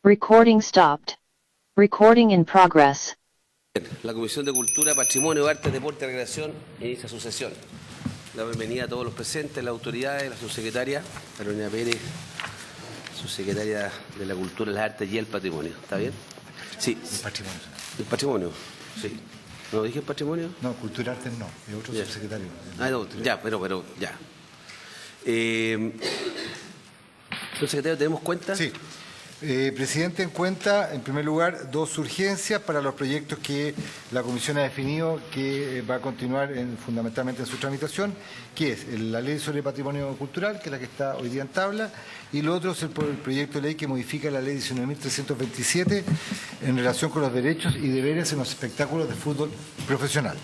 Recording stopped. Recording in progress. La Comisión de Cultura, Patrimonio, Arte, Deporte y Recreación inicia su sesión. La bienvenida a todos los presentes, las autoridades, la subsecretaria Carolina Pérez, subsecretaria de la Cultura, las Artes y el Patrimonio. ¿Está bien? Sí. El patrimonio. El patrimonio, sí. ¿No dije el patrimonio? No, Cultura Artes no, es otro Ya. subsecretario. Ah, no, ya, pero ya. Subsecretario, ¿tenemos cuenta? Sí. Presidente, en cuenta, en primer lugar, dos urgencias para los proyectos que la Comisión ha definido que va a continuar fundamentalmente en su tramitación, que es la Ley sobre Patrimonio Cultural, que es la que está hoy día en tabla, y lo otro es el proyecto de ley que modifica la Ley 19.327 en relación con los derechos y deberes en los espectáculos de fútbol profesional.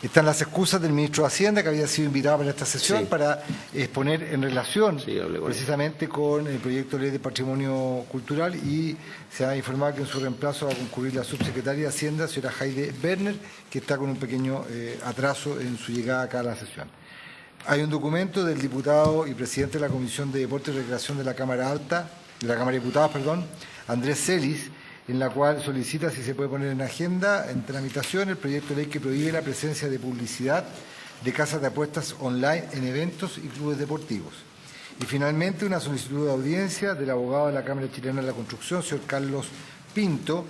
Están las excusas del ministro de Hacienda, que había sido invitado para esta sesión, Sí. para exponer en relación hablé con precisamente con el proyecto de ley de patrimonio cultural, y se ha informado que en su reemplazo va a concurrir la subsecretaria de Hacienda, señora Heide Werner, que está con un pequeño atraso en su llegada acá a la sesión. Hay un documento del diputado y presidente de la Comisión de Deporte y Recreación de la Cámara Alta, de la Cámara de Diputados, Andrés Celis, en la cual solicita si se puede poner en agenda, en tramitación, el proyecto de ley que prohíbe la presencia de publicidad de casas de apuestas online en eventos y clubes deportivos. Y finalmente, una solicitud de audiencia del abogado de la Cámara Chilena de la Construcción, señor Carlos Pinto,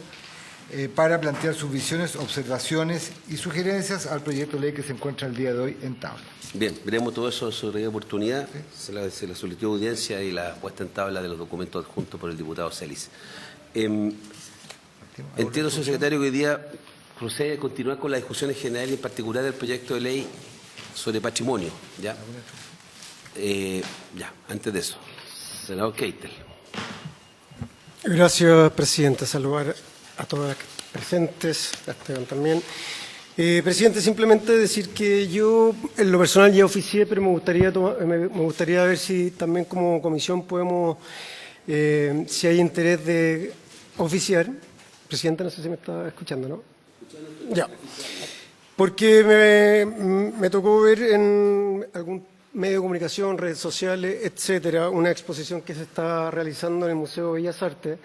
para plantear sus visiones, observaciones y sugerencias al proyecto de ley que se encuentra el día de hoy en tabla. Bien, veremos todo eso en su debida oportunidad. Sí. Se la solicitud de audiencia y la puesta en tabla de los documentos adjuntos por el diputado Celis. Entiendo, señor secretario, que hoy día procede a continuar con las discusiones generales y en particular el proyecto de ley sobre patrimonio. ¿Ya? Antes de eso, senador Keitel. Gracias, presidente. Saludar a todas las presentes, a Esteban también. Presidente, simplemente decir que yo en lo personal ya oficié, pero me gustaría ver si también como comisión podemos, si hay interés de oficiar. Presidente, no sé si me está escuchando, ¿no? Ya. Porque me tocó ver en algún medio de comunicación, redes sociales, etcétera, una exposición que se está realizando en el Museo de Bellas Artes,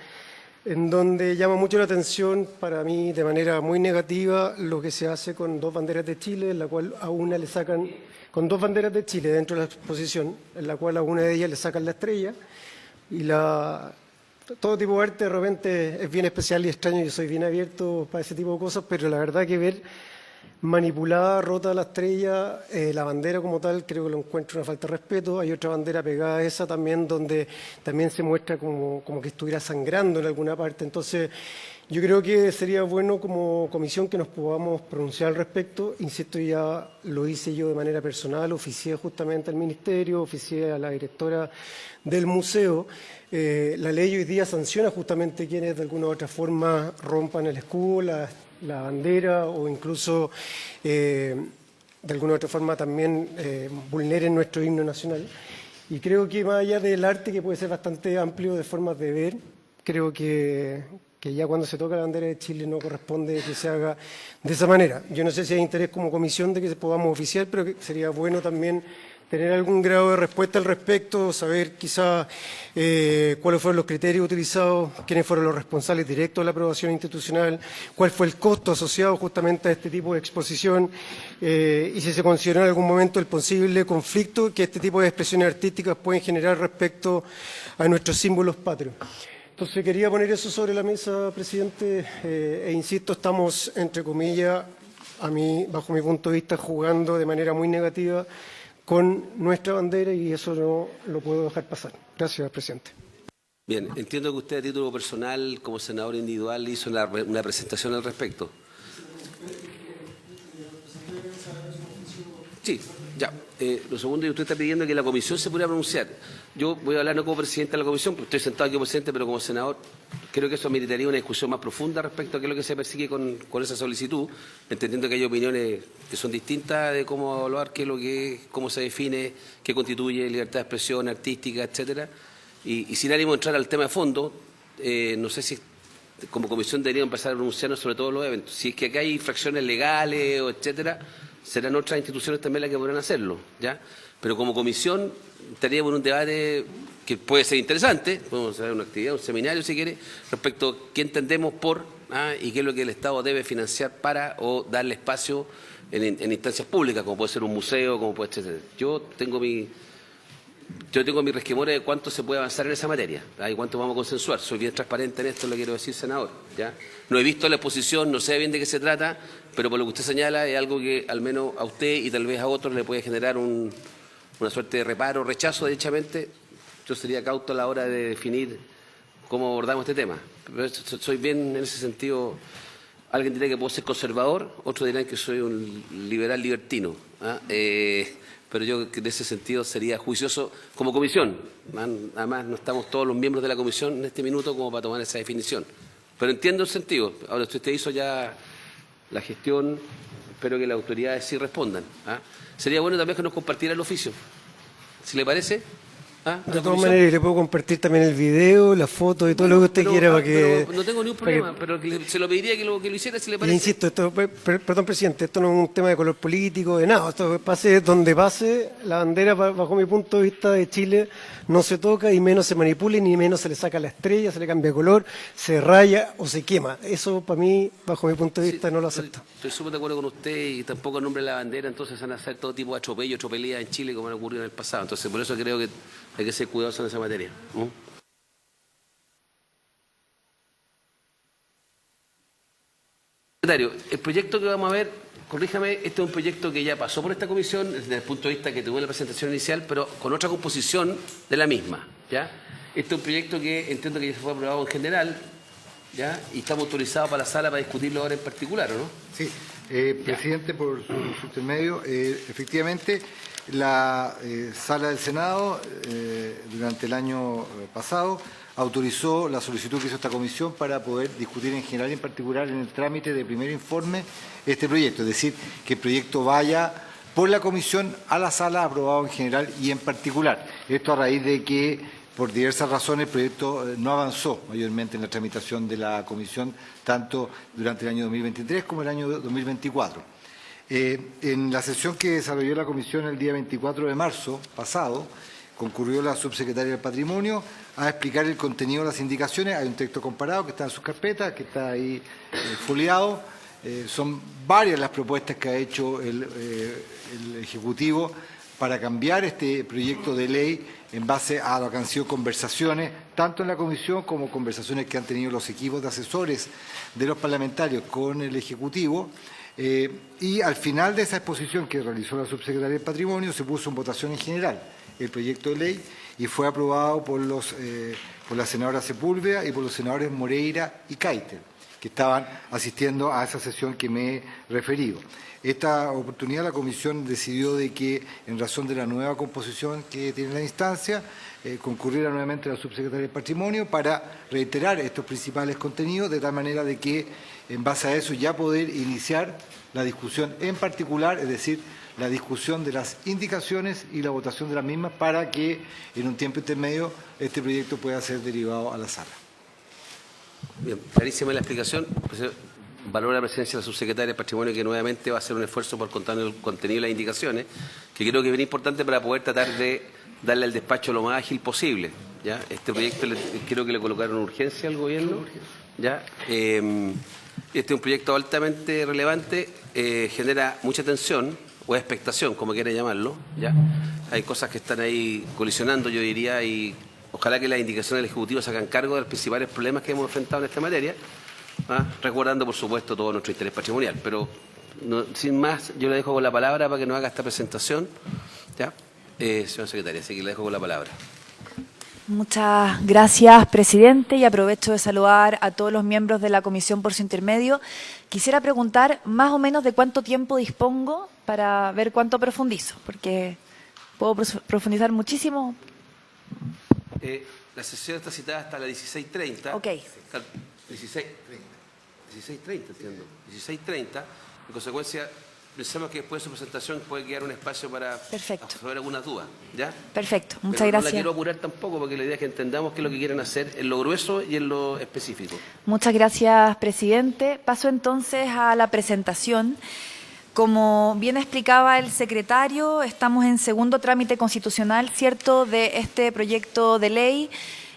en donde llama mucho la atención, para mí de manera muy negativa, lo que se hace con dos banderas de Chile, en la cual a una le sacan, con dos banderas de Chile dentro de la exposición, en la cual a una de ellas le sacan la estrella, y todo tipo de arte de repente es bien especial y extraño, yo soy bien abierto para ese tipo de cosas, pero la verdad que ver manipulada, rota la estrella, la bandera como tal, creo que lo encuentro una falta de respeto. Hay otra bandera pegada a esa también, donde también se muestra como que estuviera sangrando en alguna parte. Entonces, yo creo que sería bueno como comisión que nos podamos pronunciar al respecto. Insisto, ya lo hice yo de manera personal, oficié justamente al Ministerio, oficié a la directora del museo. La ley hoy día sanciona justamente quienes de alguna u otra forma rompan el escudo, la bandera, o incluso de alguna u otra forma también vulneren nuestro himno nacional. Y creo que más allá del arte, que puede ser bastante amplio de formas de ver, creo que ya cuando se toca la bandera de Chile no corresponde que se haga de esa manera. Yo no sé si hay interés como comisión de que podamos oficiar, pero que sería bueno también tener algún grado de respuesta al respecto, saber quizá cuáles fueron los criterios utilizados, quiénes fueron los responsables directos de la aprobación institucional, cuál fue el costo asociado justamente a este tipo de exposición, y si se consideró en algún momento el posible conflicto que este tipo de expresiones artísticas pueden generar respecto a nuestros símbolos patrios. Entonces quería poner eso sobre la mesa, presidente, e insisto, estamos, entre comillas, bajo mi punto de vista, jugando de manera muy negativa con nuestra bandera, y eso no lo puedo dejar pasar. Gracias, presidente. Bien, entiendo que usted a título personal, como senador individual, hizo una presentación al respecto. Sí, ya. Lo segundo, usted está pidiendo que la comisión se pudiera pronunciar. Yo voy a hablar no como presidente de la comisión, porque estoy sentado aquí como presidente, pero como senador, creo que eso meritaría una discusión más profunda respecto a qué es lo que se persigue con esa solicitud, entendiendo que hay opiniones que son distintas de cómo evaluar qué es lo que es, cómo se define, qué constituye libertad de expresión artística, etcétera. Y sin ánimo de entrar al tema de fondo, no sé si como comisión deberíamos empezar a pronunciarnos sobre todos los eventos. Si es que acá hay infracciones legales o etcétera, serán otras instituciones también las que podrán hacerlo, ¿ya? Pero como comisión estaríamos en un debate que puede ser interesante, podemos hacer una actividad, un seminario si quiere, respecto a qué entendemos por y qué es lo que el Estado debe financiar para o darle espacio en instancias públicas, como puede ser un museo, como puede ser... Yo tengo mi resquemores de cuánto se puede avanzar en esa materia, y cuánto vamos a consensuar. Soy bien transparente en esto, lo quiero decir, senador, ¿ya? No he visto la exposición, no sé bien de qué se trata, pero por lo que usted señala es algo que al menos a usted y tal vez a otros le puede generar una suerte de reparo, rechazo, derechamente. Yo sería cauto a la hora de definir cómo abordamos este tema. Pero soy bien en ese sentido. Alguien dirá que puedo ser conservador, otros dirán que soy un liberal libertino. Pero yo en ese sentido sería juicioso como comisión. Además, no estamos todos los miembros de la comisión en este minuto como para tomar esa definición. Pero entiendo el sentido. Ahora, usted hizo ya la gestión, espero que las autoridades sí respondan. Sería bueno también que nos compartiera el oficio, si le parece. De todas maneras, le puedo compartir también el video, la foto y todo lo que usted quiera para que... Pero no tengo ningún problema, pero se lo pediría que lo hiciera si le Y parece. insisto, perdón, presidente, esto no es un tema de color político, de nada. Esto pase donde pase, la bandera, bajo mi punto de vista, de Chile no se toca y menos se manipula, ni menos se le saca la estrella, se le cambia de color, se raya o se quema. Eso, para mí, bajo mi punto de vista, no lo acepto. Estoy súper de acuerdo con usted y tampoco en nombre de la bandera, entonces van a hacer todo tipo de atropellos, tropelías en Chile como han ocurrido en el pasado. Entonces, por eso creo que hay que ser cuidadosos en esa materia. Secretario, el proyecto que vamos a ver, corríjame, este es un proyecto que ya pasó por esta comisión desde el punto de vista que tuvo en la presentación inicial, pero con otra composición de la misma, ¿ya? Este es un proyecto que entiendo que ya se fue aprobado en general, ¿ya? Y estamos autorizados para la sala para discutirlo ahora en particular, ¿o no? Sí, presidente, por su intermedio, efectivamente, la sala del Senado, durante el año pasado, autorizó la solicitud que hizo esta comisión para poder discutir en general y en particular en el trámite de primer informe este proyecto, es decir, que el proyecto vaya por la comisión a la sala aprobado en general y en particular. Esto a raíz de que por diversas razones el proyecto no avanzó mayormente en la tramitación de la comisión, tanto durante el año 2023 como el año 2024. En la sesión que desarrolló la comisión el día 24 de marzo pasado, concurrió la subsecretaria del Patrimonio a explicar el contenido de las indicaciones. Hay un texto comparado que está en sus carpetas, que está ahí foliado. Son varias las propuestas que ha hecho el Ejecutivo para cambiar este proyecto de ley en base a lo que han sido conversaciones, tanto en la comisión como conversaciones que han tenido los equipos de asesores de los parlamentarios con el Ejecutivo. Y al final de esa exposición que realizó la subsecretaria del Patrimonio se puso en votación en general el proyecto de ley y fue aprobado por la senadora Sepúlveda y por los senadores Moreira y Caite, que estaban asistiendo a esa sesión que me he referido. Esta oportunidad la comisión decidió de que, en razón de la nueva composición que tiene la instancia, concurriera nuevamente la subsecretaria del Patrimonio para reiterar estos principales contenidos, de tal manera de que, en base a eso, ya poder iniciar la discusión en particular, es decir, la discusión de las indicaciones y la votación de las mismas para que, en un tiempo intermedio, este proyecto pueda ser derivado a la sala. Bien, clarísima la explicación. Valoro la presencia de la subsecretaria de Patrimonio, que nuevamente va a hacer un esfuerzo por contar el contenido y las indicaciones, que creo que es bien importante para poder tratar de darle al despacho lo más ágil posible, ¿ya? Este proyecto creo que le colocaron urgencia al gobierno, ¿ya? Este es un proyecto altamente relevante, genera mucha tensión o expectación, como quiera llamarlo, ¿ya? Hay cosas que están ahí colisionando, yo diría, y ojalá que las indicaciones del Ejecutivo se hagan cargo de los principales problemas que hemos enfrentado en esta materia, resguardando, por supuesto, todo nuestro interés patrimonial. Pero, sin más, yo le dejo con la palabra para que nos haga esta presentación, ¿ya? Señora secretaria, así que le dejo con la palabra. Muchas gracias, presidente, y aprovecho de saludar a todos los miembros de la comisión por su intermedio. Quisiera preguntar más o menos de cuánto tiempo dispongo para ver cuánto profundizo, porque puedo profundizar muchísimo. La sesión está citada hasta las 16:30. Ok. 16:30, entiendo. 16:30. En consecuencia, pensamos que después de su presentación puede quedar un espacio para resolver algunas dudas, ¿ya? Perfecto, muchas Pero gracias. No la quiero apurar tampoco, porque la idea es que entendamos qué es lo que quieren hacer en lo grueso y en lo específico. Muchas gracias, presidente. Paso entonces a la presentación. Como bien explicaba el secretario, estamos en segundo trámite constitucional, ¿cierto?, de este proyecto de ley.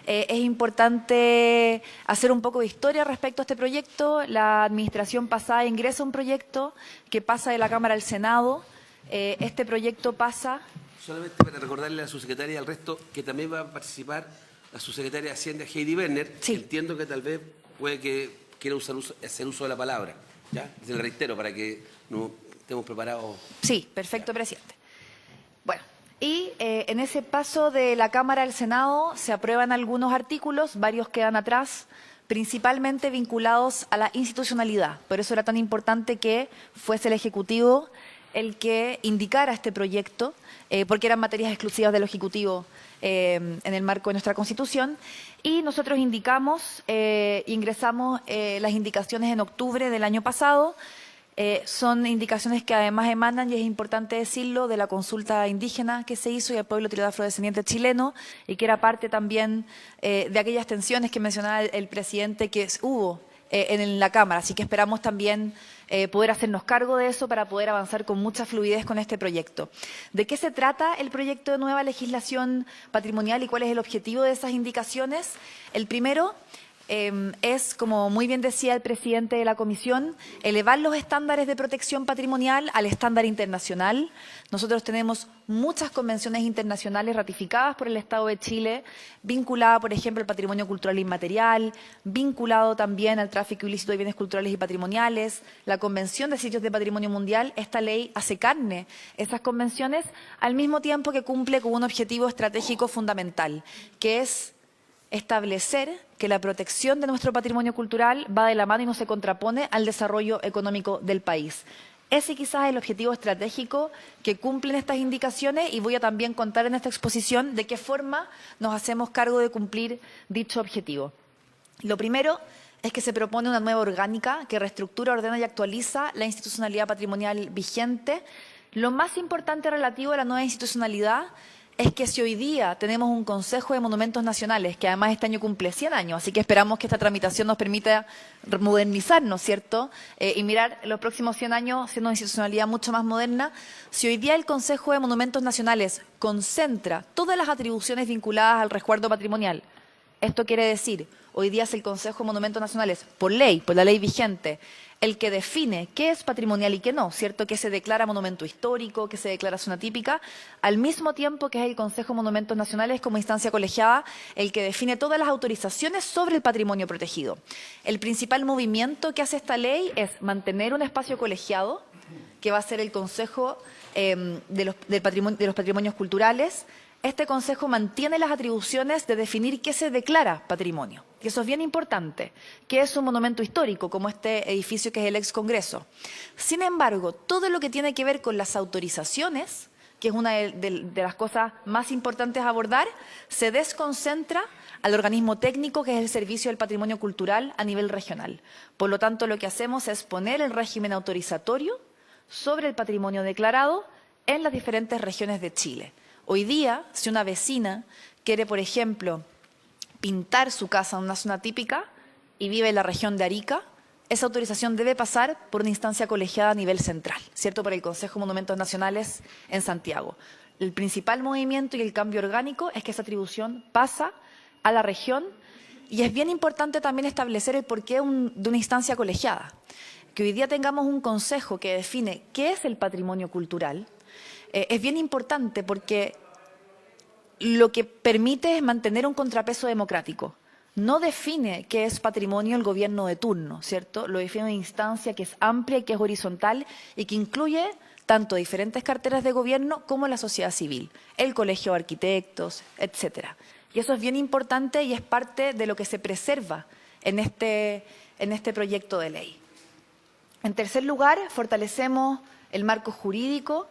Es importante hacer un poco de historia respecto a este proyecto. La administración pasada ingresa un proyecto que pasa de la Cámara al Senado. Este proyecto pasa... Solamente para recordarle a la subsecretaria y al resto que también va a participar la subsecretaria de Hacienda, Heidi Werner, Sí. que entiendo que tal vez puede que quiera hacer uso de la palabra. ¿Ya? Se lo reitero para que no estemos preparados. Sí, perfecto, presidente. Bueno, y en ese paso de la Cámara al Senado se aprueban algunos artículos, varios quedan atrás, principalmente vinculados a la institucionalidad. Por eso era tan importante que fuese el Ejecutivo el que indicara este proyecto, porque eran materias exclusivas del Ejecutivo en el marco de nuestra Constitución. Y nosotros ingresamos las indicaciones en octubre del año pasado. Son indicaciones que además emanan, y es importante decirlo, de la consulta indígena que se hizo y al pueblo tríada afrodescendiente chileno, y que era parte también de aquellas tensiones que mencionaba el presidente que hubo en la Cámara. Así que esperamos también poder hacernos cargo de eso para poder avanzar con mucha fluidez con este proyecto. ¿De qué se trata el proyecto de nueva legislación patrimonial y cuál es el objetivo de esas indicaciones? El primero es, como muy bien decía el presidente de la Comisión, elevar los estándares de protección patrimonial al estándar internacional. Nosotros tenemos muchas convenciones internacionales ratificadas por el Estado de Chile, vinculada, por ejemplo, al patrimonio cultural inmaterial, vinculado también al tráfico ilícito de bienes culturales y patrimoniales, la Convención de Sitios de Patrimonio Mundial. Esta ley hace carne esas convenciones, al mismo tiempo que cumple con un objetivo estratégico fundamental, que es establecer que la protección de nuestro patrimonio cultural va de la mano y no se contrapone al desarrollo económico del país. Ese quizás es el objetivo estratégico que cumplen estas indicaciones, y voy a también contar en esta exposición de qué forma nos hacemos cargo de cumplir dicho objetivo. Lo primero es que se propone una nueva orgánica que reestructura, ordena y actualiza la institucionalidad patrimonial vigente. Lo más importante relativo a la nueva institucionalidad es que si hoy día tenemos un Consejo de Monumentos Nacionales, que además este año cumple 100 años, así que esperamos que esta tramitación nos permita modernizarnos, ¿cierto? Y mirar los próximos 100 años siendo una institucionalidad mucho más moderna. Si hoy día el Consejo de Monumentos Nacionales concentra todas las atribuciones vinculadas al resguardo patrimonial, esto quiere decir, hoy día es el Consejo de Monumentos Nacionales, por ley, por la ley vigente, el que define qué es patrimonial y qué no, ¿cierto? Que se declara monumento histórico, que se declara zona típica, al mismo tiempo que es el Consejo de Monumentos Nacionales como instancia colegiada el que define todas las autorizaciones sobre el patrimonio protegido. El principal movimiento que hace esta ley es mantener un espacio colegiado, que va a ser el Consejo de los Patrimonios Culturales. Este Consejo mantiene las atribuciones de definir qué se declara patrimonio. Y eso es bien importante, que es un monumento histórico, como este edificio que es el ex Congreso. Sin embargo, todo lo que tiene que ver con las autorizaciones, que es una de las cosas más importantes a abordar, se desconcentra al organismo técnico, que es el Servicio del Patrimonio Cultural a nivel regional. Por lo tanto, lo que hacemos es poner el régimen autorizatorio sobre el patrimonio declarado en las diferentes regiones de Chile. Hoy día, si una vecina quiere, por ejemplo, pintar su casa en una zona típica y vive en la región de Arica, esa autorización debe pasar por una instancia colegiada a nivel central, ¿cierto? Por el Consejo de Monumentos Nacionales en Santiago. El principal movimiento y el cambio orgánico es que esa atribución pasa a la región, y es bien importante también establecer el porqué de una instancia colegiada. Que hoy día tengamos un consejo que define qué es el patrimonio cultural es bien importante, porque lo que permite es mantener un contrapeso democrático. No define qué es patrimonio el gobierno de turno, ¿cierto? Lo define una instancia que es amplia y que es horizontal y que incluye tanto diferentes carteras de gobierno como la sociedad civil, el colegio de arquitectos, etcétera. Y eso es bien importante y es parte de lo que se preserva en este proyecto de ley. En tercer lugar, fortalecemos el marco jurídico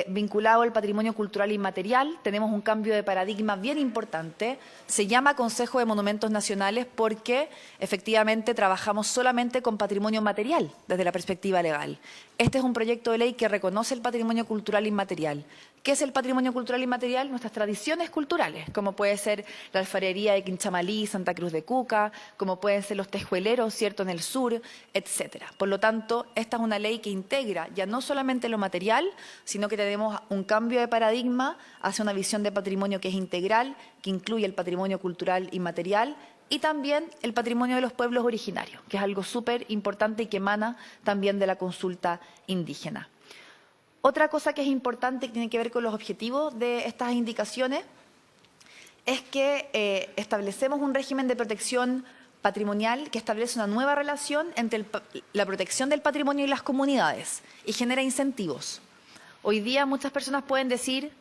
vinculado al patrimonio cultural inmaterial. Tenemos un cambio de paradigma bien importante. Se llama Consejo de Monumentos Nacionales porque efectivamente trabajamos solamente con patrimonio material desde la perspectiva legal. Este es un proyecto de ley que reconoce el patrimonio cultural inmaterial. ¿Qué es el patrimonio cultural inmaterial? Nuestras tradiciones culturales, como puede ser la alfarería de Quinchamalí, Santa Cruz de Cuca, como pueden ser los tejueleros, ¿cierto?, en el sur, etcétera. Por lo tanto, esta es una ley que integra ya no solamente lo material, sino que tenemos un cambio de paradigma hacia una visión de patrimonio que es integral, que incluye el patrimonio cultural inmaterial y también el patrimonio de los pueblos originarios, que es algo súper importante y que emana también de la consulta indígena. Otra cosa que es importante y que tiene que ver con los objetivos de estas indicaciones es que establecemos un régimen de protección patrimonial que establece una nueva relación entre la protección del patrimonio y las comunidades y genera incentivos. Hoy día muchas personas pueden decir,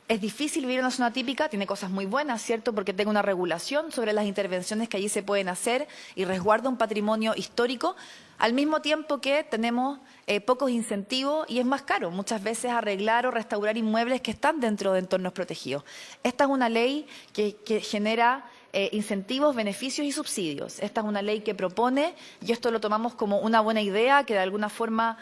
es difícil vivir en una zona típica, tiene cosas muy buenas, ¿cierto?, porque tengo una regulación sobre las intervenciones que allí se pueden hacer y resguarda un patrimonio histórico, al mismo tiempo que tenemos pocos incentivos y es más caro muchas veces arreglar o restaurar inmuebles que están dentro de entornos protegidos. Esta es una ley que genera incentivos, beneficios y subsidios. Esta es una ley que propone, y esto lo tomamos como una buena idea, que de alguna forma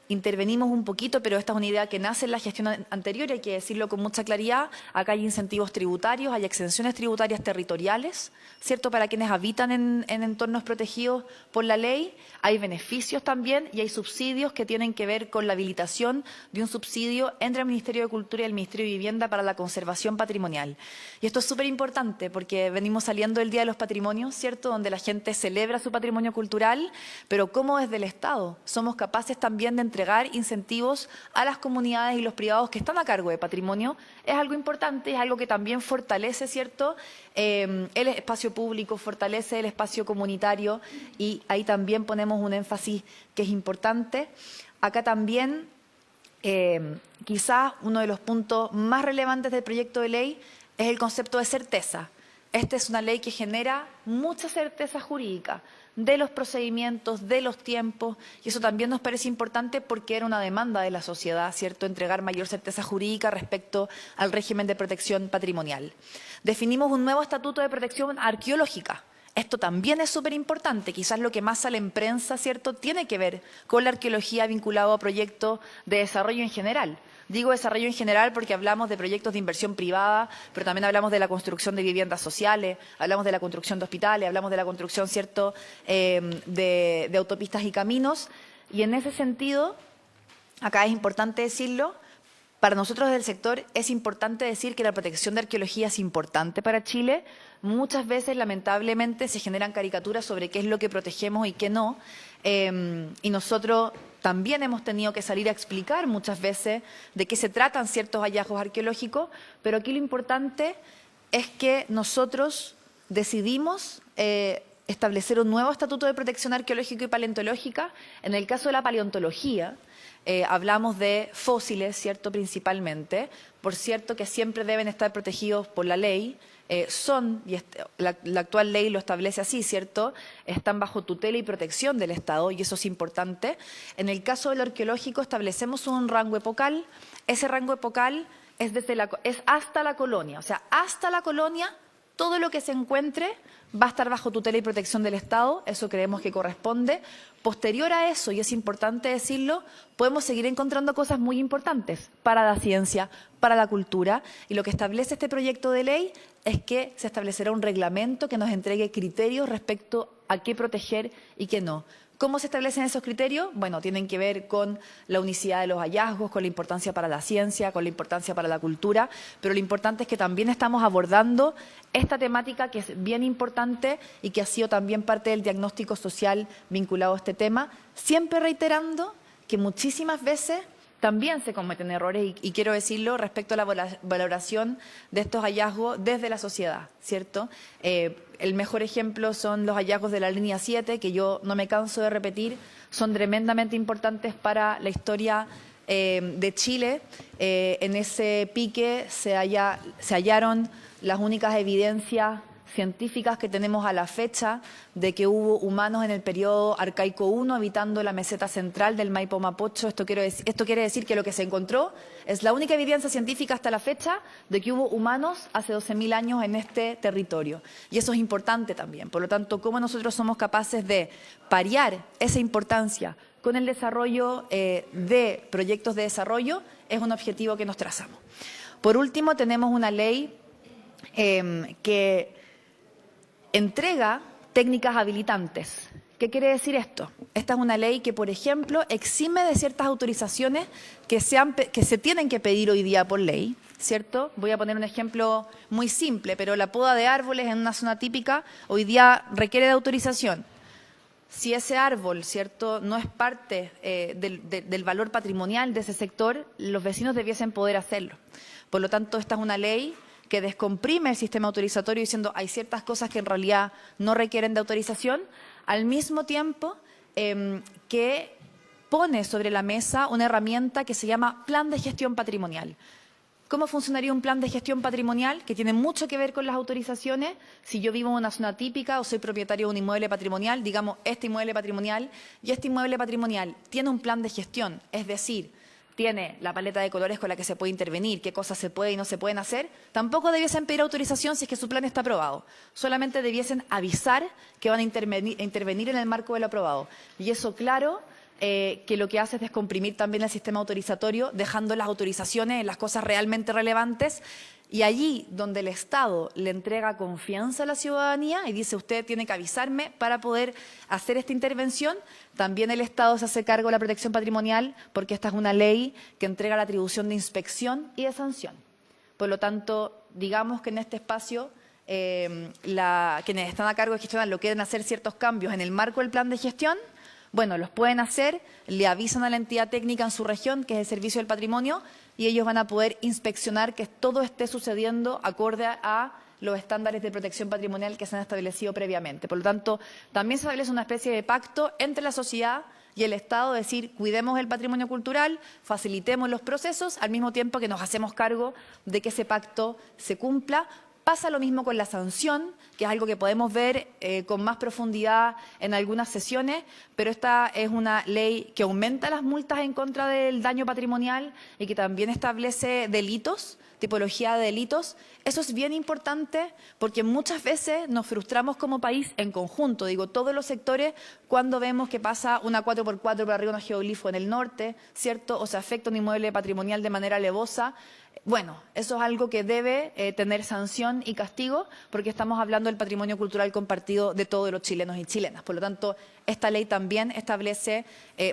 intervenimos un poquito, pero esta es una idea que nace en la gestión anterior, hay que decirlo con mucha claridad. Acá hay incentivos tributarios, hay exenciones tributarias territoriales, ¿cierto?, para quienes habitan en entornos protegidos por la ley. Hay beneficios también y hay subsidios que tienen que ver con la habilitación de un subsidio entre el Ministerio de Cultura y el Ministerio de Vivienda para la conservación patrimonial. Y esto es súper importante porque venimos saliendo del Día de los Patrimonios, ¿cierto?, donde la gente celebra su patrimonio cultural, pero cómo desde el Estado somos capaces también de entregar incentivos a las comunidades y los privados que están a cargo de patrimonio es algo importante, es algo que también fortalece, ¿cierto?, el espacio público, fortalece el espacio comunitario y ahí también ponemos un énfasis que es importante. Acá también quizás uno de los puntos más relevantes del proyecto de ley es el concepto de certeza. Esta es una ley que genera mucha certeza jurídica de los procedimientos, de los tiempos, y eso también nos parece importante porque era una demanda de la sociedad, ¿cierto?, entregar mayor certeza jurídica respecto al régimen de protección patrimonial. Definimos un nuevo estatuto de protección arqueológica. Esto también es súper importante, quizás lo que más sale en prensa, ¿cierto?, tiene que ver con la arqueología vinculado a proyectos de desarrollo en general. Digo desarrollo en general porque hablamos de proyectos de inversión privada, pero también hablamos de la construcción de viviendas sociales, hablamos de la construcción de hospitales, hablamos de la construcción, ¿cierto?, de autopistas y caminos. Y en ese sentido, acá es importante decirlo, para nosotros del sector es importante decir que la protección de arqueología es importante para Chile. Muchas veces, lamentablemente, se generan caricaturas sobre qué es lo que protegemos y qué no. Y nosotros también hemos tenido que salir a explicar muchas veces de qué se tratan ciertos hallazgos arqueológicos, pero aquí lo importante es que nosotros decidimos establecer un nuevo estatuto de protección arqueológica y paleontológica. En el caso de la paleontología, hablamos de fósiles, ¿cierto?, principalmente, por cierto que siempre deben estar protegidos por la ley, la actual ley lo establece así, ¿cierto?, están bajo tutela y protección del Estado y eso es importante. En el caso del arqueológico establecemos un rango epocal, ese rango epocal es hasta la colonia, o sea, hasta la colonia todo lo que se encuentre va a estar bajo tutela y protección del Estado, eso creemos que corresponde. Posterior a eso, y es importante decirlo, podemos seguir encontrando cosas muy importantes para la ciencia, para la cultura, y lo que establece este proyecto de ley es que se establecerá un reglamento que nos entregue criterios respecto a qué proteger y qué no. ¿Cómo se establecen esos criterios? Bueno, tienen que ver con la unicidad de los hallazgos, con la importancia para la ciencia, con la importancia para la cultura, pero lo importante es que también estamos abordando esta temática que es bien importante y que ha sido también parte del diagnóstico social vinculado a este tema, siempre reiterando que muchísimas veces también se cometen errores y quiero decirlo respecto a la valoración de estos hallazgos desde la sociedad, ¿cierto? El mejor ejemplo son los hallazgos de la línea 7, que yo no me canso de repetir, son tremendamente importantes para la historia de Chile. En ese pique se hallaron las únicas evidencias científicas que tenemos a la fecha de que hubo humanos en el periodo arcaico I habitando la meseta central del Maipo Mapocho. Esto quiere decir que lo que se encontró es la única evidencia científica hasta la fecha de que hubo humanos hace 12.000 años en este territorio. Y eso es importante también. Por lo tanto, cómo nosotros somos capaces de parear esa importancia con el desarrollo de proyectos de desarrollo es un objetivo que nos trazamos. Por último, tenemos una ley que entrega técnicas habilitantes. ¿Qué quiere decir esto? Esta es una ley que, por ejemplo, exime de ciertas autorizaciones que se tienen que pedir hoy día por ley, ¿cierto? Voy a poner un ejemplo muy simple, pero la poda de árboles en una zona típica hoy día requiere de autorización. Si ese árbol, ¿cierto?, no es parte del valor patrimonial de ese sector, los vecinos debiesen poder hacerlo. Por lo tanto, esta es una ley que descomprime el sistema autorizatorio diciendo hay ciertas cosas que en realidad no requieren de autorización, al mismo tiempo que pone sobre la mesa una herramienta que se llama plan de gestión patrimonial. ¿Cómo funcionaría un plan de gestión patrimonial? Que tiene mucho que ver con las autorizaciones. Si yo vivo en una zona típica o soy propietario de un inmueble patrimonial, digamos este inmueble patrimonial, y este inmueble patrimonial tiene un plan de gestión, es decir, tiene la paleta de colores con la que se puede intervenir, qué cosas se pueden y no se pueden hacer, tampoco debiesen pedir autorización si es que su plan está aprobado. Solamente debiesen avisar que van a intervenir en el marco de lo aprobado. Y eso, claro, que lo que hace es descomprimir también el sistema autorizatorio, dejando las autorizaciones en las cosas realmente relevantes. Y allí donde el Estado le entrega confianza a la ciudadanía y dice usted tiene que avisarme para poder hacer esta intervención, también el Estado se hace cargo de la protección patrimonial porque esta es una ley que entrega la atribución de inspección y de sanción. Por lo tanto, digamos que en este espacio quienes están a cargo de gestionar lo quieren hacer ciertos cambios en el marco del plan de gestión, bueno, los pueden hacer, le avisan a la entidad técnica en su región, que es el Servicio del Patrimonio, y ellos van a poder inspeccionar que todo esté sucediendo acorde a los estándares de protección patrimonial que se han establecido previamente. Por lo tanto, también se establece una especie de pacto entre la sociedad y el Estado, es decir, cuidemos el patrimonio cultural, facilitemos los procesos, al mismo tiempo que nos hacemos cargo de que ese pacto se cumpla. Pasa lo mismo con la sanción, que es algo que podemos ver con más profundidad en algunas sesiones, pero esta es una ley que aumenta las multas en contra del daño patrimonial y que también establece delitos, tipología de delitos. Eso es bien importante porque muchas veces nos frustramos como país en conjunto, digo, todos los sectores, cuando vemos que pasa una 4x4 por arriba de un geoglifo en el norte, ¿cierto? O se afecta un inmueble patrimonial de manera alevosa. Bueno, eso es algo que debe tener sanción y castigo porque estamos hablando del patrimonio cultural compartido de todos los chilenos y chilenas. Por lo tanto, esta ley también establece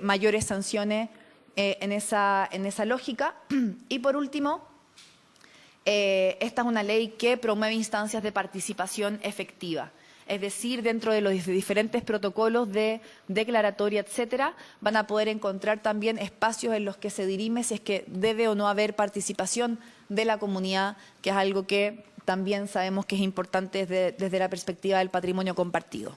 mayores sanciones en esa lógica. Y por último, esta es una ley que promueve instancias de participación efectiva. Es decir, dentro de los diferentes protocolos de declaratoria, etcétera, van a poder encontrar también espacios en los que se dirime si es que debe o no haber participación de la comunidad, que es algo que también sabemos que es importante desde la perspectiva del patrimonio compartido.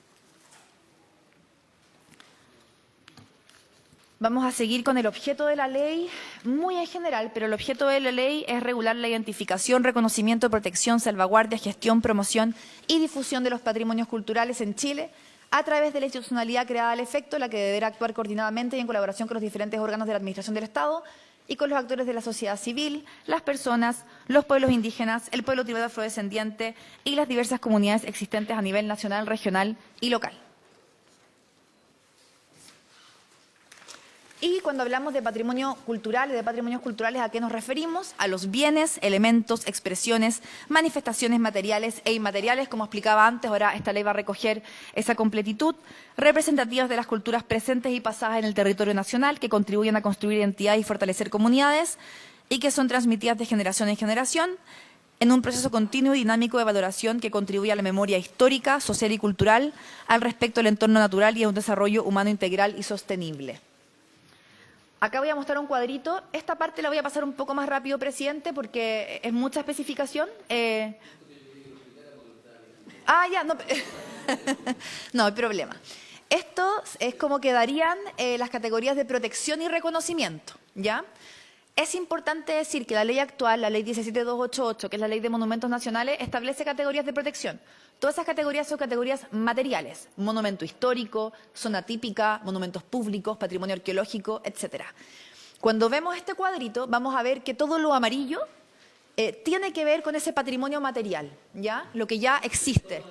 Vamos a seguir con el objeto de la ley, muy en general, pero el objeto de la ley es regular la identificación, reconocimiento, protección, salvaguardia, gestión, promoción y difusión de los patrimonios culturales en Chile a través de la institucionalidad creada al efecto, la que deberá actuar coordinadamente y en colaboración con los diferentes órganos de la Administración del Estado y con los actores de la sociedad civil, las personas, los pueblos indígenas, el pueblo tribal afrodescendiente y las diversas comunidades existentes a nivel nacional, regional y local. Y cuando hablamos de patrimonio cultural y de patrimonios culturales, ¿a qué nos referimos? A los bienes, elementos, expresiones, manifestaciones materiales e inmateriales, como explicaba antes, ahora esta ley va a recoger esa completitud, representativas de las culturas presentes y pasadas en el territorio nacional, que contribuyen a construir identidad y fortalecer comunidades, y que son transmitidas de generación en generación, en un proceso continuo y dinámico de valoración que contribuye a la memoria histórica, social y cultural, al respecto del entorno natural y a un desarrollo humano integral y sostenible. Acá voy a mostrar un cuadrito. Esta parte la voy a pasar un poco más rápido, presidente, porque es mucha especificación. Ya, no. No hay problema. Esto es como quedarían las categorías de protección y reconocimiento, ¿ya? Es importante decir que la ley actual, la ley 17288, que es la ley de monumentos nacionales, establece categorías de protección. Todas esas categorías son categorías materiales: monumento histórico, zona típica, monumentos públicos, patrimonio arqueológico, etcétera. Cuando vemos este cuadrito, vamos a ver que todo lo amarillo tiene que ver con ese patrimonio material, ¿ya? Lo que ya existe.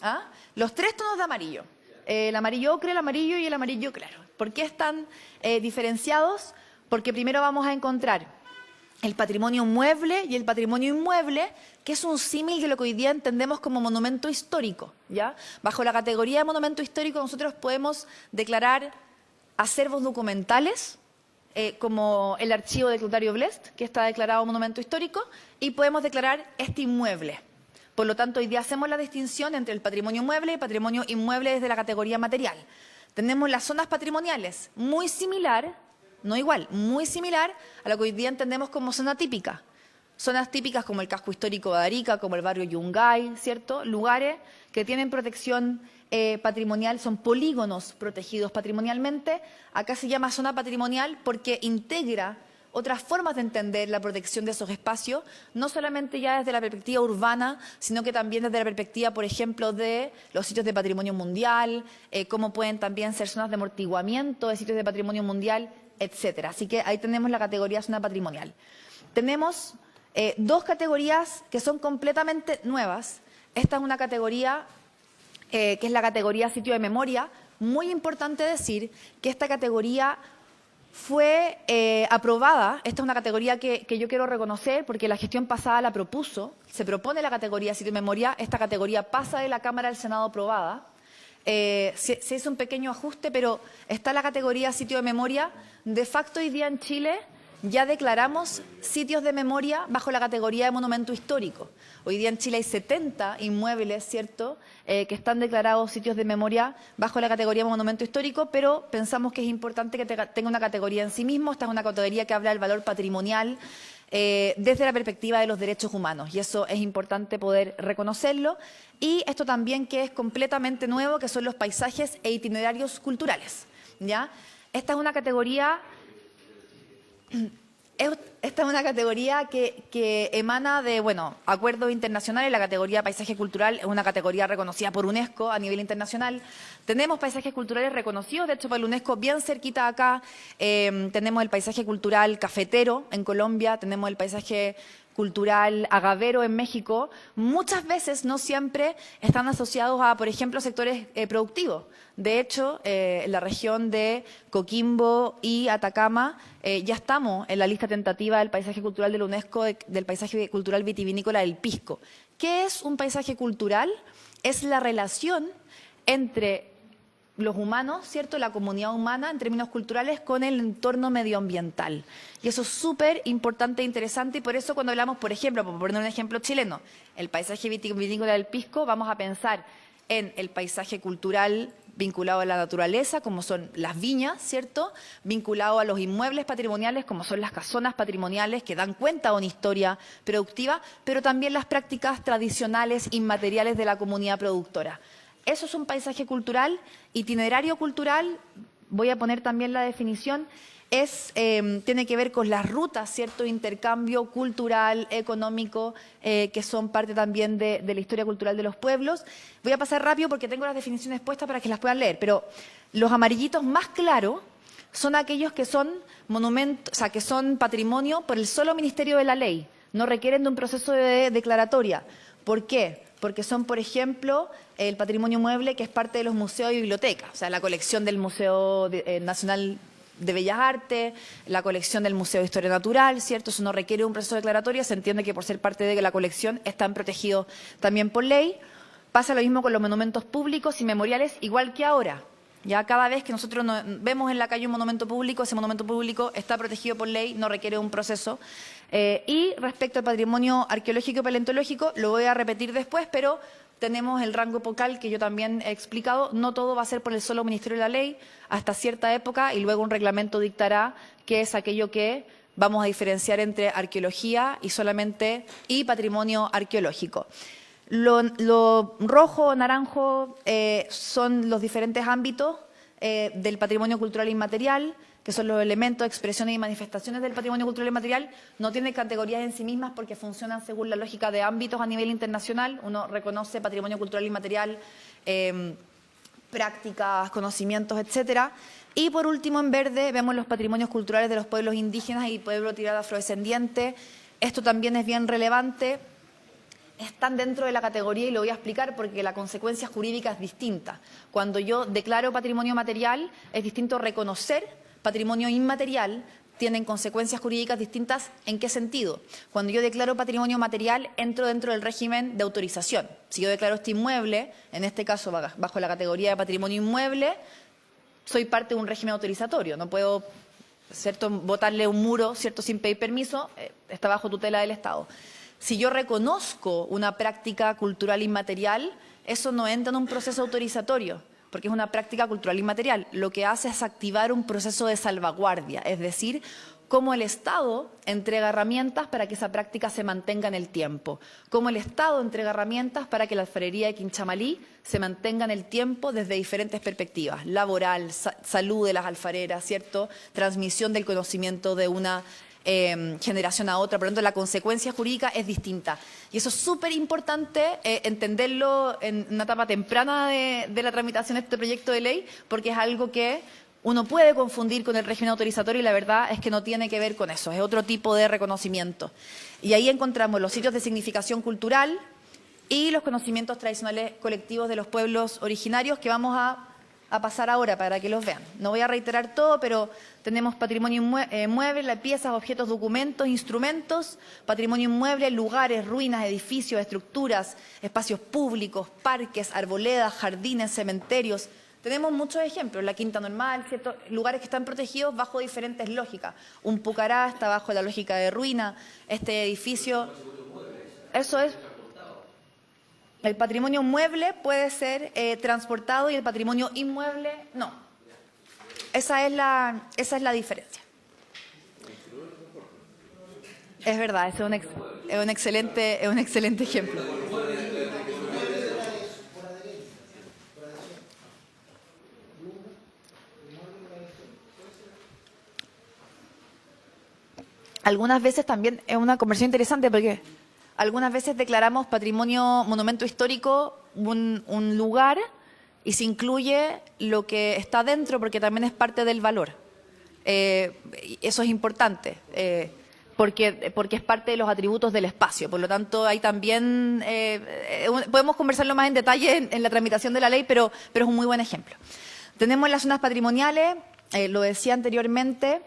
¿Ah? Los 3 tonos de amarillo. El amarillo ocre, el amarillo y el amarillo claro. ¿Por qué están diferenciados? Porque primero vamos a encontrar el patrimonio mueble y el patrimonio inmueble, que es un símil de lo que hoy día entendemos como monumento histórico, ¿ya? Bajo la categoría de monumento histórico nosotros podemos declarar acervos documentales, como el archivo de Clotario Blest, que está declarado monumento histórico, y podemos declarar este inmueble. Por lo tanto, hoy día hacemos la distinción entre el patrimonio mueble y patrimonio inmueble desde la categoría material. Tenemos las zonas patrimoniales, muy similar, no igual, muy similar a lo que hoy día entendemos como zona típica. Zonas típicas como el casco histórico de Arica, como el barrio Yungay, ¿cierto? Lugares que tienen protección patrimonial, son polígonos protegidos patrimonialmente. Acá se llama zona patrimonial porque integra otras formas de entender la protección de esos espacios, no solamente ya desde la perspectiva urbana, sino que también desde la perspectiva, por ejemplo, de los sitios de patrimonio mundial, cómo pueden también ser zonas de amortiguamiento de sitios de patrimonio mundial, etcétera. Así que ahí tenemos la categoría zona patrimonial. Tenemos 2 categorías que son completamente nuevas. Esta es una categoría que es la categoría sitio de memoria. Muy importante decir que esta categoría fue aprobada. Esta es una categoría que yo quiero reconocer porque la gestión pasada la propuso. Se propone la categoría sitio de memoria. Esta categoría pasa de la Cámara al Senado aprobada. Se hizo un pequeño ajuste, pero está la categoría sitio de memoria. De facto, hoy día en Chile ya declaramos sitios de memoria bajo la categoría de monumento histórico. Hoy día en Chile hay 70 inmuebles, ¿cierto?, que están declarados sitios de memoria bajo la categoría de monumento histórico, pero pensamos que es importante que tenga una categoría en sí mismo. Esta es una categoría que habla del valor patrimonial desde la perspectiva de los derechos humanos, y eso es importante poder reconocerlo. Y esto también que es completamente nuevo, que son los paisajes e itinerarios culturales, ¿ya? Esta es una categoría que emana de, acuerdos internacionales. La categoría paisaje cultural es una categoría reconocida por UNESCO a nivel internacional. Tenemos paisajes culturales reconocidos, de hecho, por la UNESCO bien cerquita acá. Tenemos el paisaje cultural cafetero en Colombia, tenemos el paisaje cultural agavero en México. Muchas veces, no siempre, están asociados a, por ejemplo, sectores productivos. De hecho, en la región de Coquimbo y Atacama ya estamos en la lista tentativa del paisaje cultural de la UNESCO, del paisaje cultural vitivinícola del Pisco. ¿Qué es un paisaje cultural? Es la relación entre los humanos, ¿cierto?, la comunidad humana en términos culturales con el entorno medioambiental. Y eso es súper importante e interesante, y por eso cuando hablamos, por ejemplo, por poner un ejemplo chileno, el paisaje vitivinícola del Pisco, vamos a pensar en el paisaje cultural vinculado a la naturaleza, como son las viñas, ¿cierto?, vinculado a los inmuebles patrimoniales, como son las casonas patrimoniales, que dan cuenta de una historia productiva, pero también las prácticas tradicionales inmateriales de la comunidad productora. Eso es un paisaje cultural. Itinerario cultural, voy a poner también la definición, tiene que ver con las rutas, ¿cierto?, intercambio cultural, económico, que son parte también de la historia cultural de los pueblos. Voy a pasar rápido porque tengo las definiciones puestas para que las puedan leer, pero los amarillitos más claros son aquellos que son monumentos, o sea, que son patrimonio por el solo Ministerio de la Ley, no requieren de un proceso de declaratoria. ¿Por qué? Porque son, por ejemplo, el patrimonio mueble, que es parte de los museos y bibliotecas, o sea, la colección del Museo Nacional de Bellas Artes, la colección del Museo de Historia Natural, ¿cierto? Eso no requiere un proceso declaratorio, se entiende que por ser parte de la colección están protegidos también por ley. Pasa lo mismo con los monumentos públicos y memoriales, igual que ahora. Ya cada vez que nosotros vemos en la calle un monumento público, ese monumento público está protegido por ley, no requiere un proceso. Y respecto al patrimonio arqueológico y paleontológico, lo voy a repetir después, pero tenemos el rango epocal que yo también he explicado. No todo va a ser por el solo Ministerio de la Ley hasta cierta época, y luego un reglamento dictará qué es aquello que vamos a diferenciar entre arqueología y patrimonio arqueológico. Lo rojo o naranjo son los diferentes ámbitos del patrimonio cultural inmaterial. que son los elementos, expresiones y manifestaciones del patrimonio cultural y material, no tienen categorías en sí mismas porque funcionan según la lógica de ámbitos a nivel internacional. Uno reconoce patrimonio cultural y material, prácticas, conocimientos, etcétera. Y por último, en verde, vemos los patrimonios culturales de los pueblos indígenas y pueblo tirada afrodescendiente. Esto también es bien relevante. Están dentro de la categoría y lo voy a explicar porque la consecuencia jurídica es distinta. Cuando yo declaro patrimonio material, es distinto reconocer patrimonio inmaterial, tienen consecuencias jurídicas distintas. ¿En qué sentido? Cuando yo declaro patrimonio material, entro dentro del régimen de autorización. Si yo declaro este inmueble, en este caso bajo la categoría de patrimonio inmueble, soy parte de un régimen autorizatorio. No puedo, ¿cierto?, botarle un muro, ¿cierto?, sin pedir permiso, está bajo tutela del Estado. Si yo reconozco una práctica cultural inmaterial, eso no entra en un proceso autorizatorio, porque es una práctica cultural inmaterial. Lo que hace es activar un proceso de salvaguardia, es decir, cómo el Estado entrega herramientas para que esa práctica se mantenga en el tiempo, cómo el Estado entrega herramientas para que la alfarería de Quinchamalí se mantenga en el tiempo desde diferentes perspectivas, laboral, salud de las alfareras, ¿cierto?, transmisión del conocimiento de una generación a otra. Por lo tanto, la consecuencia jurídica es distinta. Y eso es súper importante entenderlo en una etapa temprana de la tramitación de este proyecto de ley, porque es algo que uno puede confundir con el régimen autorizatorio y la verdad es que no tiene que ver con eso, es otro tipo de reconocimiento. Y ahí encontramos los sitios de significación cultural y los conocimientos tradicionales colectivos de los pueblos originarios que vamos a pasar ahora para que los vean. No voy a reiterar todo, pero tenemos patrimonio inmueble, piezas, objetos, documentos, instrumentos, patrimonio inmueble, lugares, ruinas, edificios, estructuras, espacios públicos, parques, arboledas, jardines, cementerios. Tenemos muchos ejemplos, la Quinta Normal, ¿cierto?, lugares que están protegidos bajo diferentes lógicas. Un pucará está bajo la lógica de ruina, este edificio... Eso es... El patrimonio mueble puede ser transportado y el patrimonio inmueble no. Esa es la diferencia. Es verdad, ese es un excelente ejemplo. Algunas veces también es una conversión interesante porque algunas veces declaramos patrimonio, monumento histórico, un lugar y se incluye lo que está dentro porque también es parte del valor. Eso es importante porque es parte de los atributos del espacio. Por lo tanto, ahí también podemos conversarlo más en detalle en la tramitación de la ley, pero es un muy buen ejemplo. Tenemos las zonas patrimoniales, lo decía anteriormente,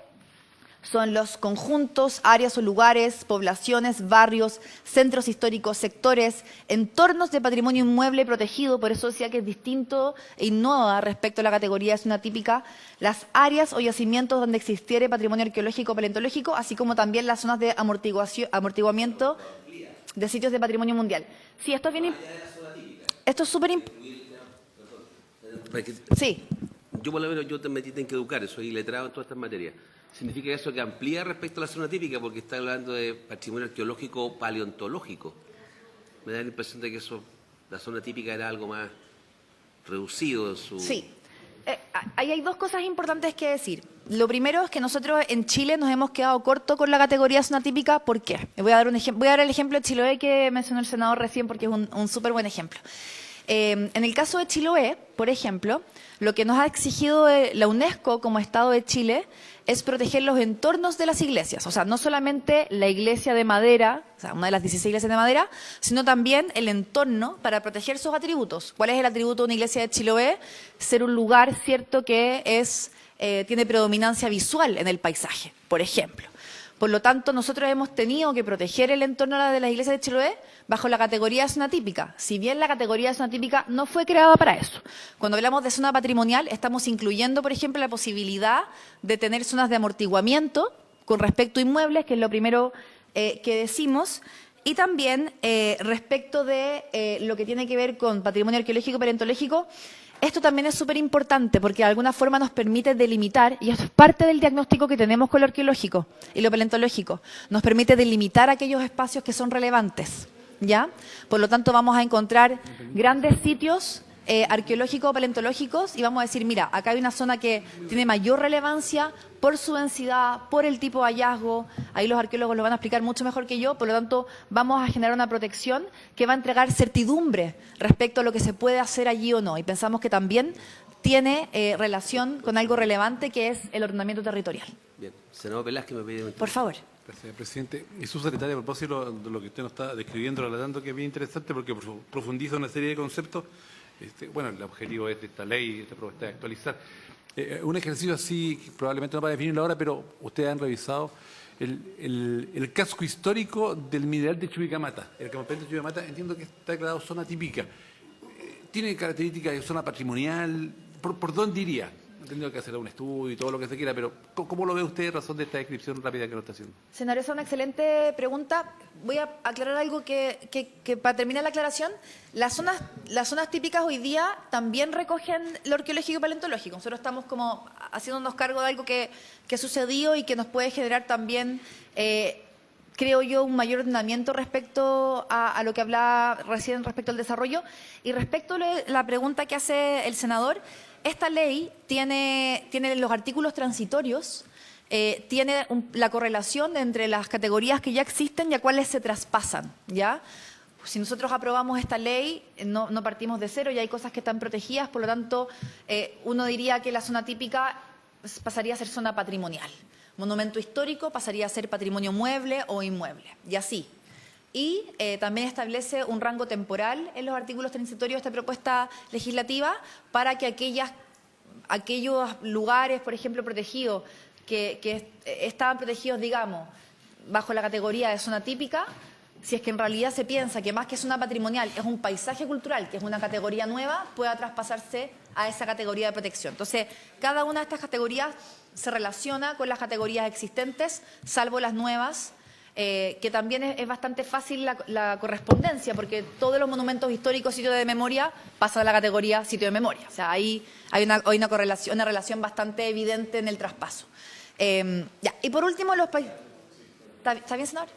son los conjuntos, áreas o lugares, poblaciones, barrios, centros históricos, sectores, entornos de patrimonio inmueble protegido, por eso decía que es distinto e innova respecto a la categoría de zona típica, las áreas o yacimientos donde existiere patrimonio arqueológico o paleontológico, así como también las zonas de amortiguamiento de sitios de patrimonio mundial. Sí, esto es bien... Esto es súper importante. Sí. Yo por lo menos yo te metí en que educar, soy letrado en todas estas materias. ¿Significa eso que amplía respecto a la zona típica? Porque está hablando de patrimonio arqueológico o paleontológico. Me da la impresión de que la zona típica era algo más reducido en su... Sí. Ahí hay dos cosas importantes que decir. Lo primero es que nosotros en Chile nos hemos quedado corto con la categoría de zona típica. ¿Por qué? Voy a dar el ejemplo de Chiloé que mencionó el senador recién porque es un súper buen ejemplo. En el caso de Chiloé, por ejemplo, lo que nos ha exigido la UNESCO como Estado de Chile es proteger los entornos de las iglesias. O sea, no solamente la iglesia de madera, o sea, una de las 16 iglesias de madera, sino también el entorno para proteger sus atributos. ¿Cuál es el atributo de una iglesia de Chiloé? Ser un lugar, cierto, que tiene predominancia visual en el paisaje, por ejemplo. Por lo tanto, nosotros hemos tenido que proteger el entorno de las iglesias de Chiloé bajo la categoría de zona típica, si bien la categoría de zona típica no fue creada para eso. Cuando hablamos de zona patrimonial, estamos incluyendo, por ejemplo, la posibilidad de tener zonas de amortiguamiento con respecto a inmuebles, que es lo primero que decimos, y también respecto de lo que tiene que ver con patrimonio arqueológico y paleontológico. Esto también es súper importante porque de alguna forma nos permite delimitar, y esto es parte del diagnóstico que tenemos con lo arqueológico y lo paleontológico, nos permite delimitar aquellos espacios que son relevantes, ¿ya? Por lo tanto, vamos a encontrar grandes sitios arqueológicos o paleontológicos y vamos a decir, mira, acá hay una zona que tiene mayor relevancia por su densidad, por el tipo de hallazgo, ahí los arqueólogos lo van a explicar mucho mejor que yo, por lo tanto vamos a generar una protección que va a entregar certidumbre respecto a lo que se puede hacer allí o no. Y pensamos que también tiene relación con algo relevante que es el ordenamiento territorial. Bien, senador Velázquez me pide un Por favor. Gracias, presidente. Y subsecretario, a propósito de lo que usted nos está describiendo, relatando, que es bien interesante porque profundiza una serie de conceptos. Bueno, el objetivo es de esta ley, esta propuesta de actualizar. Un ejercicio así, que probablemente no va a definirlo ahora, pero ustedes han revisado el casco histórico del mineral de Chuquicamata. El campamento de Chuquicamata entiendo que está declarado zona típica. ¿Tiene características de zona patrimonial? ¿Por dónde iría? Han tenido que hacer un estudio y todo lo que se quiera, pero ¿cómo lo ve usted en razón de esta descripción rápida que nos está haciendo? Senador, esa es una excelente pregunta. Voy a aclarar algo que para terminar la aclaración, las zonas típicas hoy día también recogen lo arqueológico y paleontológico. Nosotros estamos como haciéndonos cargo de algo que ha sucedido y que nos puede generar también, creo yo, un mayor ordenamiento respecto a lo que hablaba recién respecto al desarrollo. Y respecto a la pregunta que hace el senador, esta ley tiene los artículos transitorios, tiene la correlación entre las categorías que ya existen y a cuáles se traspasan, ¿ya? Si nosotros aprobamos esta ley, no partimos de cero y hay cosas que están protegidas, por lo tanto, uno diría que la zona típica pasaría a ser zona patrimonial. Monumento histórico pasaría a ser patrimonio mueble o inmueble, y así. Y también establece un rango temporal en los artículos transitorios de esta propuesta legislativa para que aquellos lugares, por ejemplo, protegidos, que estaban protegidos, digamos, bajo la categoría de zona típica, si es que en realidad se piensa que más que zona patrimonial es un paisaje cultural, que es una categoría nueva, pueda traspasarse a esa categoría de protección. Entonces, cada una de estas categorías se relaciona con las categorías existentes, salvo las nuevas, que también es bastante fácil la correspondencia, porque todos los monumentos históricos, sitios de memoria, pasan a la categoría sitio de memoria. O sea, ahí hay una correlación, una relación bastante evidente en el traspaso. Y por último, ¿Está bien, senador?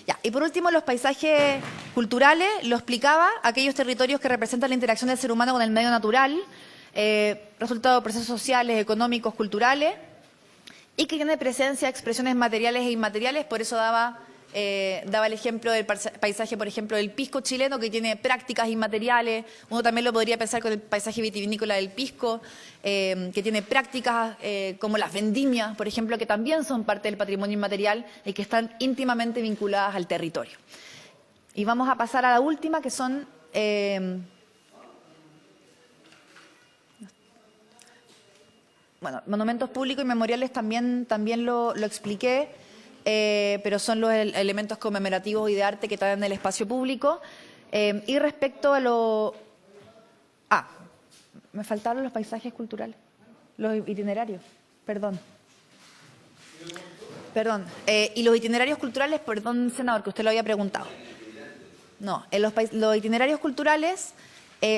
Ya. Y por último, los paisajes culturales, lo explicaba, aquellos territorios que representan la interacción del ser humano con el medio natural, resultado de procesos sociales, económicos, culturales, y que tiene presencia de expresiones materiales e inmateriales. Por eso daba el ejemplo del paisaje, por ejemplo, del pisco chileno, que tiene prácticas inmateriales. Uno también lo podría pensar con el paisaje vitivinícola del pisco, que tiene prácticas como las vendimias, por ejemplo, que también son parte del patrimonio inmaterial y que están íntimamente vinculadas al territorio. Y vamos a pasar a la última, que son... Bueno, monumentos públicos y memoriales también lo expliqué, pero son los elementos conmemorativos y de arte que están en el espacio público. Y respecto a lo... me faltaron los paisajes culturales, los itinerarios, perdón. Y los itinerarios culturales, perdón, senador, que usted lo había preguntado. No, los itinerarios culturales...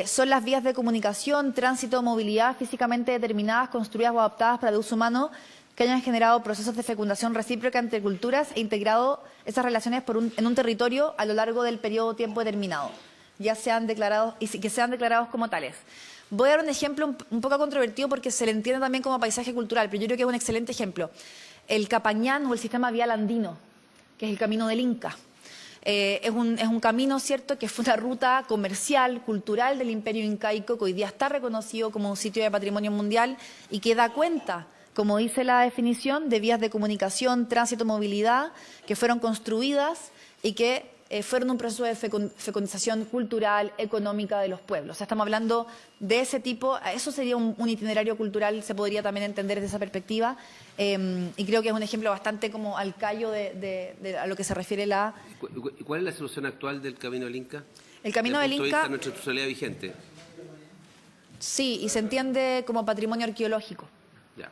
son las vías de comunicación, tránsito, movilidad físicamente determinadas, construidas o adaptadas para el uso humano que hayan generado procesos de fecundación recíproca entre culturas e integrado esas relaciones en un territorio a lo largo del periodo de tiempo determinado, ya sean declarados y que sean declarados como tales. Voy a dar un ejemplo un poco controvertido porque se le entiende también como paisaje cultural, pero yo creo que es un excelente ejemplo. El Capañán o el sistema vial andino, que es el camino del Inca. Es un camino, ¿cierto?, que fue una ruta comercial, cultural del imperio incaico, que hoy día está reconocido como un sitio de patrimonio mundial y que da cuenta, como dice la definición, de vías de comunicación, tránsito, movilidad, que fueron construidas y que fueron un proceso de fecundización cultural, económica de los pueblos. O sea, estamos hablando de ese tipo, eso sería un itinerario cultural, se podría también entender desde esa perspectiva, y creo que es un ejemplo bastante como al callo a lo que se refiere la... ¿Cuál es la solución actual del Camino del Inca? El Camino del Inca... De nuestra institucionalidad vigente. Sí, y se entiende como patrimonio arqueológico. Ya.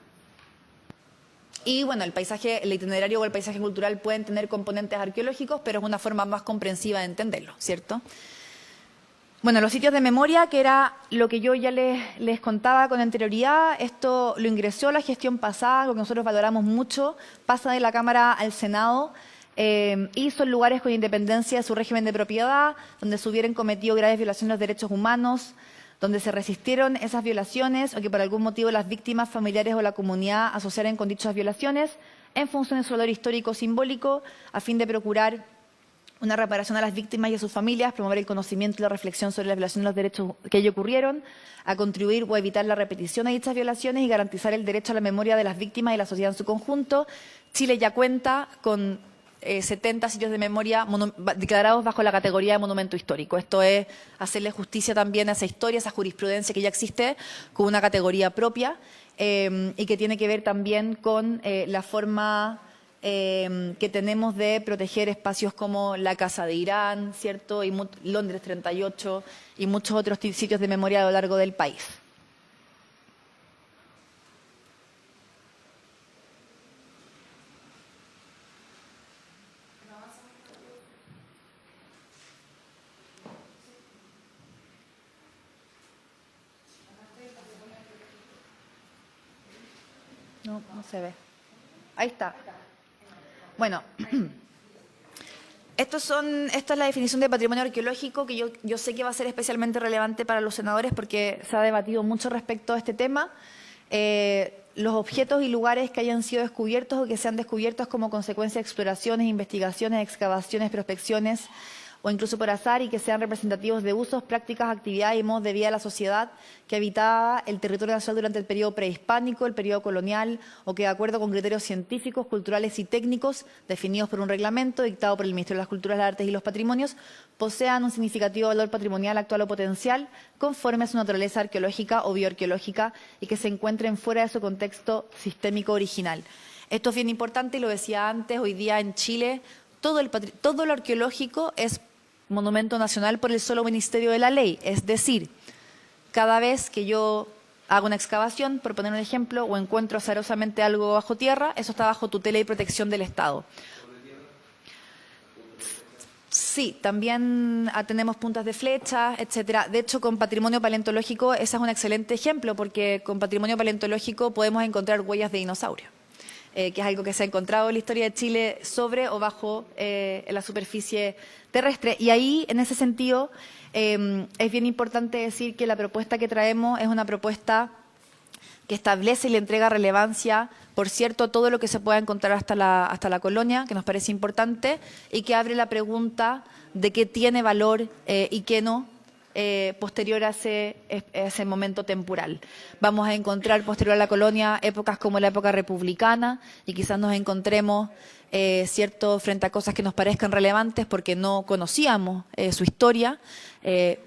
Y bueno, el itinerario o el paisaje cultural pueden tener componentes arqueológicos, pero es una forma más comprensiva de entenderlo, ¿cierto? Bueno, los sitios de memoria, que era lo que yo ya les contaba con anterioridad, esto lo ingresó la gestión pasada, lo que nosotros valoramos mucho, pasa de la Cámara al Senado, y son lugares con independencia de su régimen de propiedad, donde se hubieran cometido graves violaciones de los derechos humanos, donde se resistieron esas violaciones o que por algún motivo las víctimas, familiares o la comunidad asociaran con dichas violaciones en función de su valor histórico simbólico, a fin de procurar una reparación a las víctimas y a sus familias, promover el conocimiento y la reflexión sobre la violación de los derechos que ello ocurrieron, a contribuir o evitar la repetición de dichas violaciones y garantizar el derecho a la memoria de las víctimas y la sociedad en su conjunto. Chile ya cuenta con 70 sitios de memoria declarados bajo la categoría de monumento histórico. Esto es hacerle justicia también a esa historia, a esa jurisprudencia que ya existe, con una categoría propia y que tiene que ver también con la forma que tenemos de proteger espacios como la Casa de Irán, ¿cierto? Y Londres 38 y muchos otros sitios de memoria a lo largo del país. No se ve. Ahí está. Bueno, esta es la definición de patrimonio arqueológico que yo sé que va a ser especialmente relevante para los senadores porque se ha debatido mucho respecto a este tema. Los objetos y lugares que hayan sido descubiertos o que sean descubiertos como consecuencia de exploraciones, investigaciones, excavaciones, prospecciones o incluso por azar y que sean representativos de usos, prácticas, actividades y modos de vida de la sociedad que habitaba el territorio nacional durante el periodo prehispánico, el periodo colonial o que de acuerdo con criterios científicos, culturales y técnicos definidos por un reglamento dictado por el Ministerio de las Culturas, las Artes y los Patrimonios posean un significativo valor patrimonial actual o potencial conforme a su naturaleza arqueológica o bioarqueológica y que se encuentren fuera de su contexto sistémico original. Esto es bien importante y lo decía antes, hoy día en Chile todo lo arqueológico es monumento nacional por el solo Ministerio de la Ley. Es decir, cada vez que yo hago una excavación, por poner un ejemplo, o encuentro azarosamente algo bajo tierra, eso está bajo tutela y protección del Estado. Sí, también tenemos puntas de flecha, etcétera. De hecho, con patrimonio paleontológico, ese es un excelente ejemplo, porque con patrimonio paleontológico podemos encontrar huellas de dinosaurio. Que es algo que se ha encontrado en la historia de Chile sobre o bajo la superficie terrestre. Y ahí, en ese sentido, es bien importante decir que la propuesta que traemos es una propuesta que establece y le entrega relevancia, por cierto, a todo lo que se pueda encontrar hasta la colonia, que nos parece importante, y que abre la pregunta de qué tiene valor y qué no, posterior a ese momento temporal. Vamos a encontrar posterior a la colonia épocas como la época republicana y quizás nos encontremos cierto frente a cosas que nos parezcan relevantes porque no conocíamos su historia,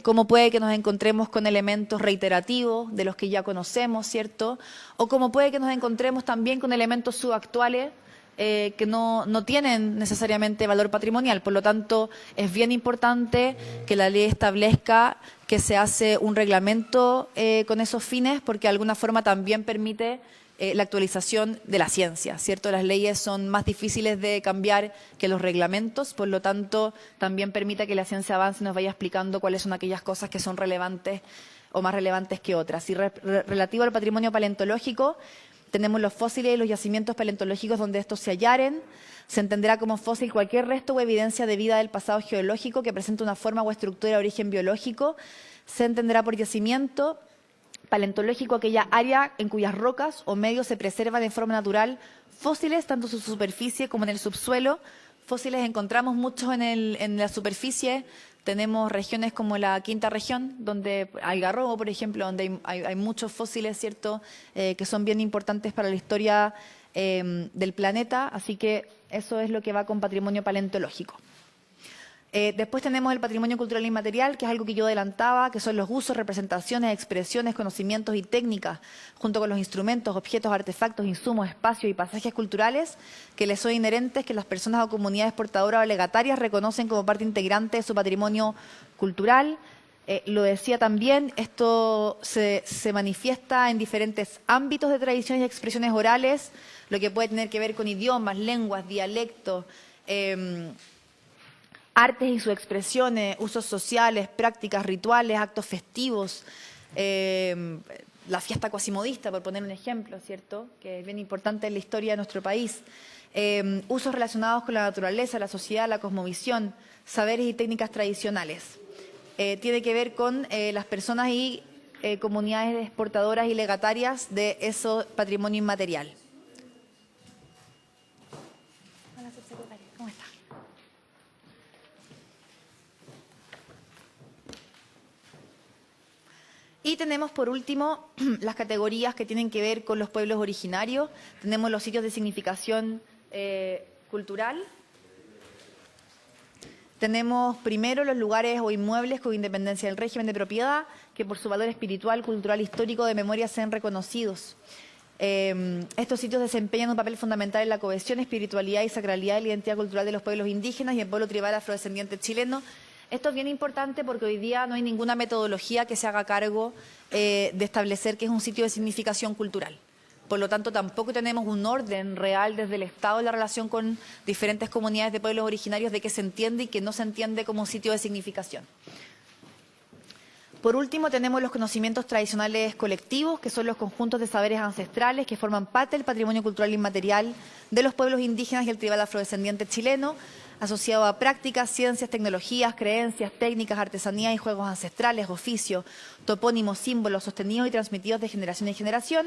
como puede que nos encontremos con elementos reiterativos de los que ya conocemos, ¿cierto? O como puede que nos encontremos también con elementos subactuales que no tienen necesariamente valor patrimonial. Por lo tanto, es bien importante que la ley establezca que se hace un reglamento con esos fines, porque de alguna forma también permite la actualización de la ciencia, ¿cierto? Las leyes son más difíciles de cambiar que los reglamentos, por lo tanto, también permite que la ciencia avance y nos vaya explicando cuáles son aquellas cosas que son relevantes o más relevantes que otras. Y relativo al patrimonio paleontológico, tenemos los fósiles y los yacimientos paleontológicos donde estos se hallaren. Se entenderá como fósil cualquier resto o evidencia de vida del pasado geológico que presente una forma o estructura de origen biológico. Se entenderá por yacimiento paleontológico aquella área en cuyas rocas o medios se preservan de forma natural fósiles, tanto en su superficie como en el subsuelo. Fósiles encontramos muchos en la superficie. Tenemos regiones como la quinta región, donde Algarrobo, por ejemplo, donde hay muchos fósiles, ¿cierto?, que son bien importantes para la historia del planeta. Así que eso es lo que va con patrimonio paleontológico. Después tenemos el patrimonio cultural inmaterial, que es algo que yo adelantaba, que son los usos, representaciones, expresiones, conocimientos y técnicas, junto con los instrumentos, objetos, artefactos, insumos, espacios y pasajes culturales que les son inherentes, que las personas o comunidades portadoras o legatarias reconocen como parte integrante de su patrimonio cultural. Lo decía también, esto se manifiesta en diferentes ámbitos de tradiciones y expresiones orales, lo que puede tener que ver con idiomas, lenguas, dialectos, artes y sus expresiones, usos sociales, prácticas, rituales, actos festivos, la fiesta cuasimodista, por poner un ejemplo, ¿cierto?, que es bien importante en la historia de nuestro país. Usos relacionados con la naturaleza, la sociedad, la cosmovisión, saberes y técnicas tradicionales. Tiene que ver con las personas y comunidades exportadoras y legatarias de ese patrimonio inmaterial. Hola, subsecretaria, ¿cómo está? Y tenemos por último las categorías que tienen que ver con los pueblos originarios. Tenemos los sitios de significación cultural. Tenemos primero los lugares o inmuebles con independencia del régimen de propiedad, que por su valor espiritual, cultural, histórico, de memoria sean reconocidos. Estos sitios desempeñan un papel fundamental en la cohesión, espiritualidad y sacralidad de la identidad cultural de los pueblos indígenas y el pueblo tribal afrodescendiente chileno. Esto es bien importante porque hoy día no hay ninguna metodología que se haga cargo de establecer que es un sitio de significación cultural. Por lo tanto, tampoco tenemos un orden real desde el Estado en la relación con diferentes comunidades de pueblos originarios de qué se entiende y qué no se entiende como un sitio de significación. Por último, tenemos los conocimientos tradicionales colectivos, que son los conjuntos de saberes ancestrales que forman parte del patrimonio cultural inmaterial de los pueblos indígenas y el tribal afrodescendiente chileno, asociado a prácticas, ciencias, tecnologías, creencias, técnicas, artesanías y juegos ancestrales, oficios, topónimos, símbolos sostenidos y transmitidos de generación en generación,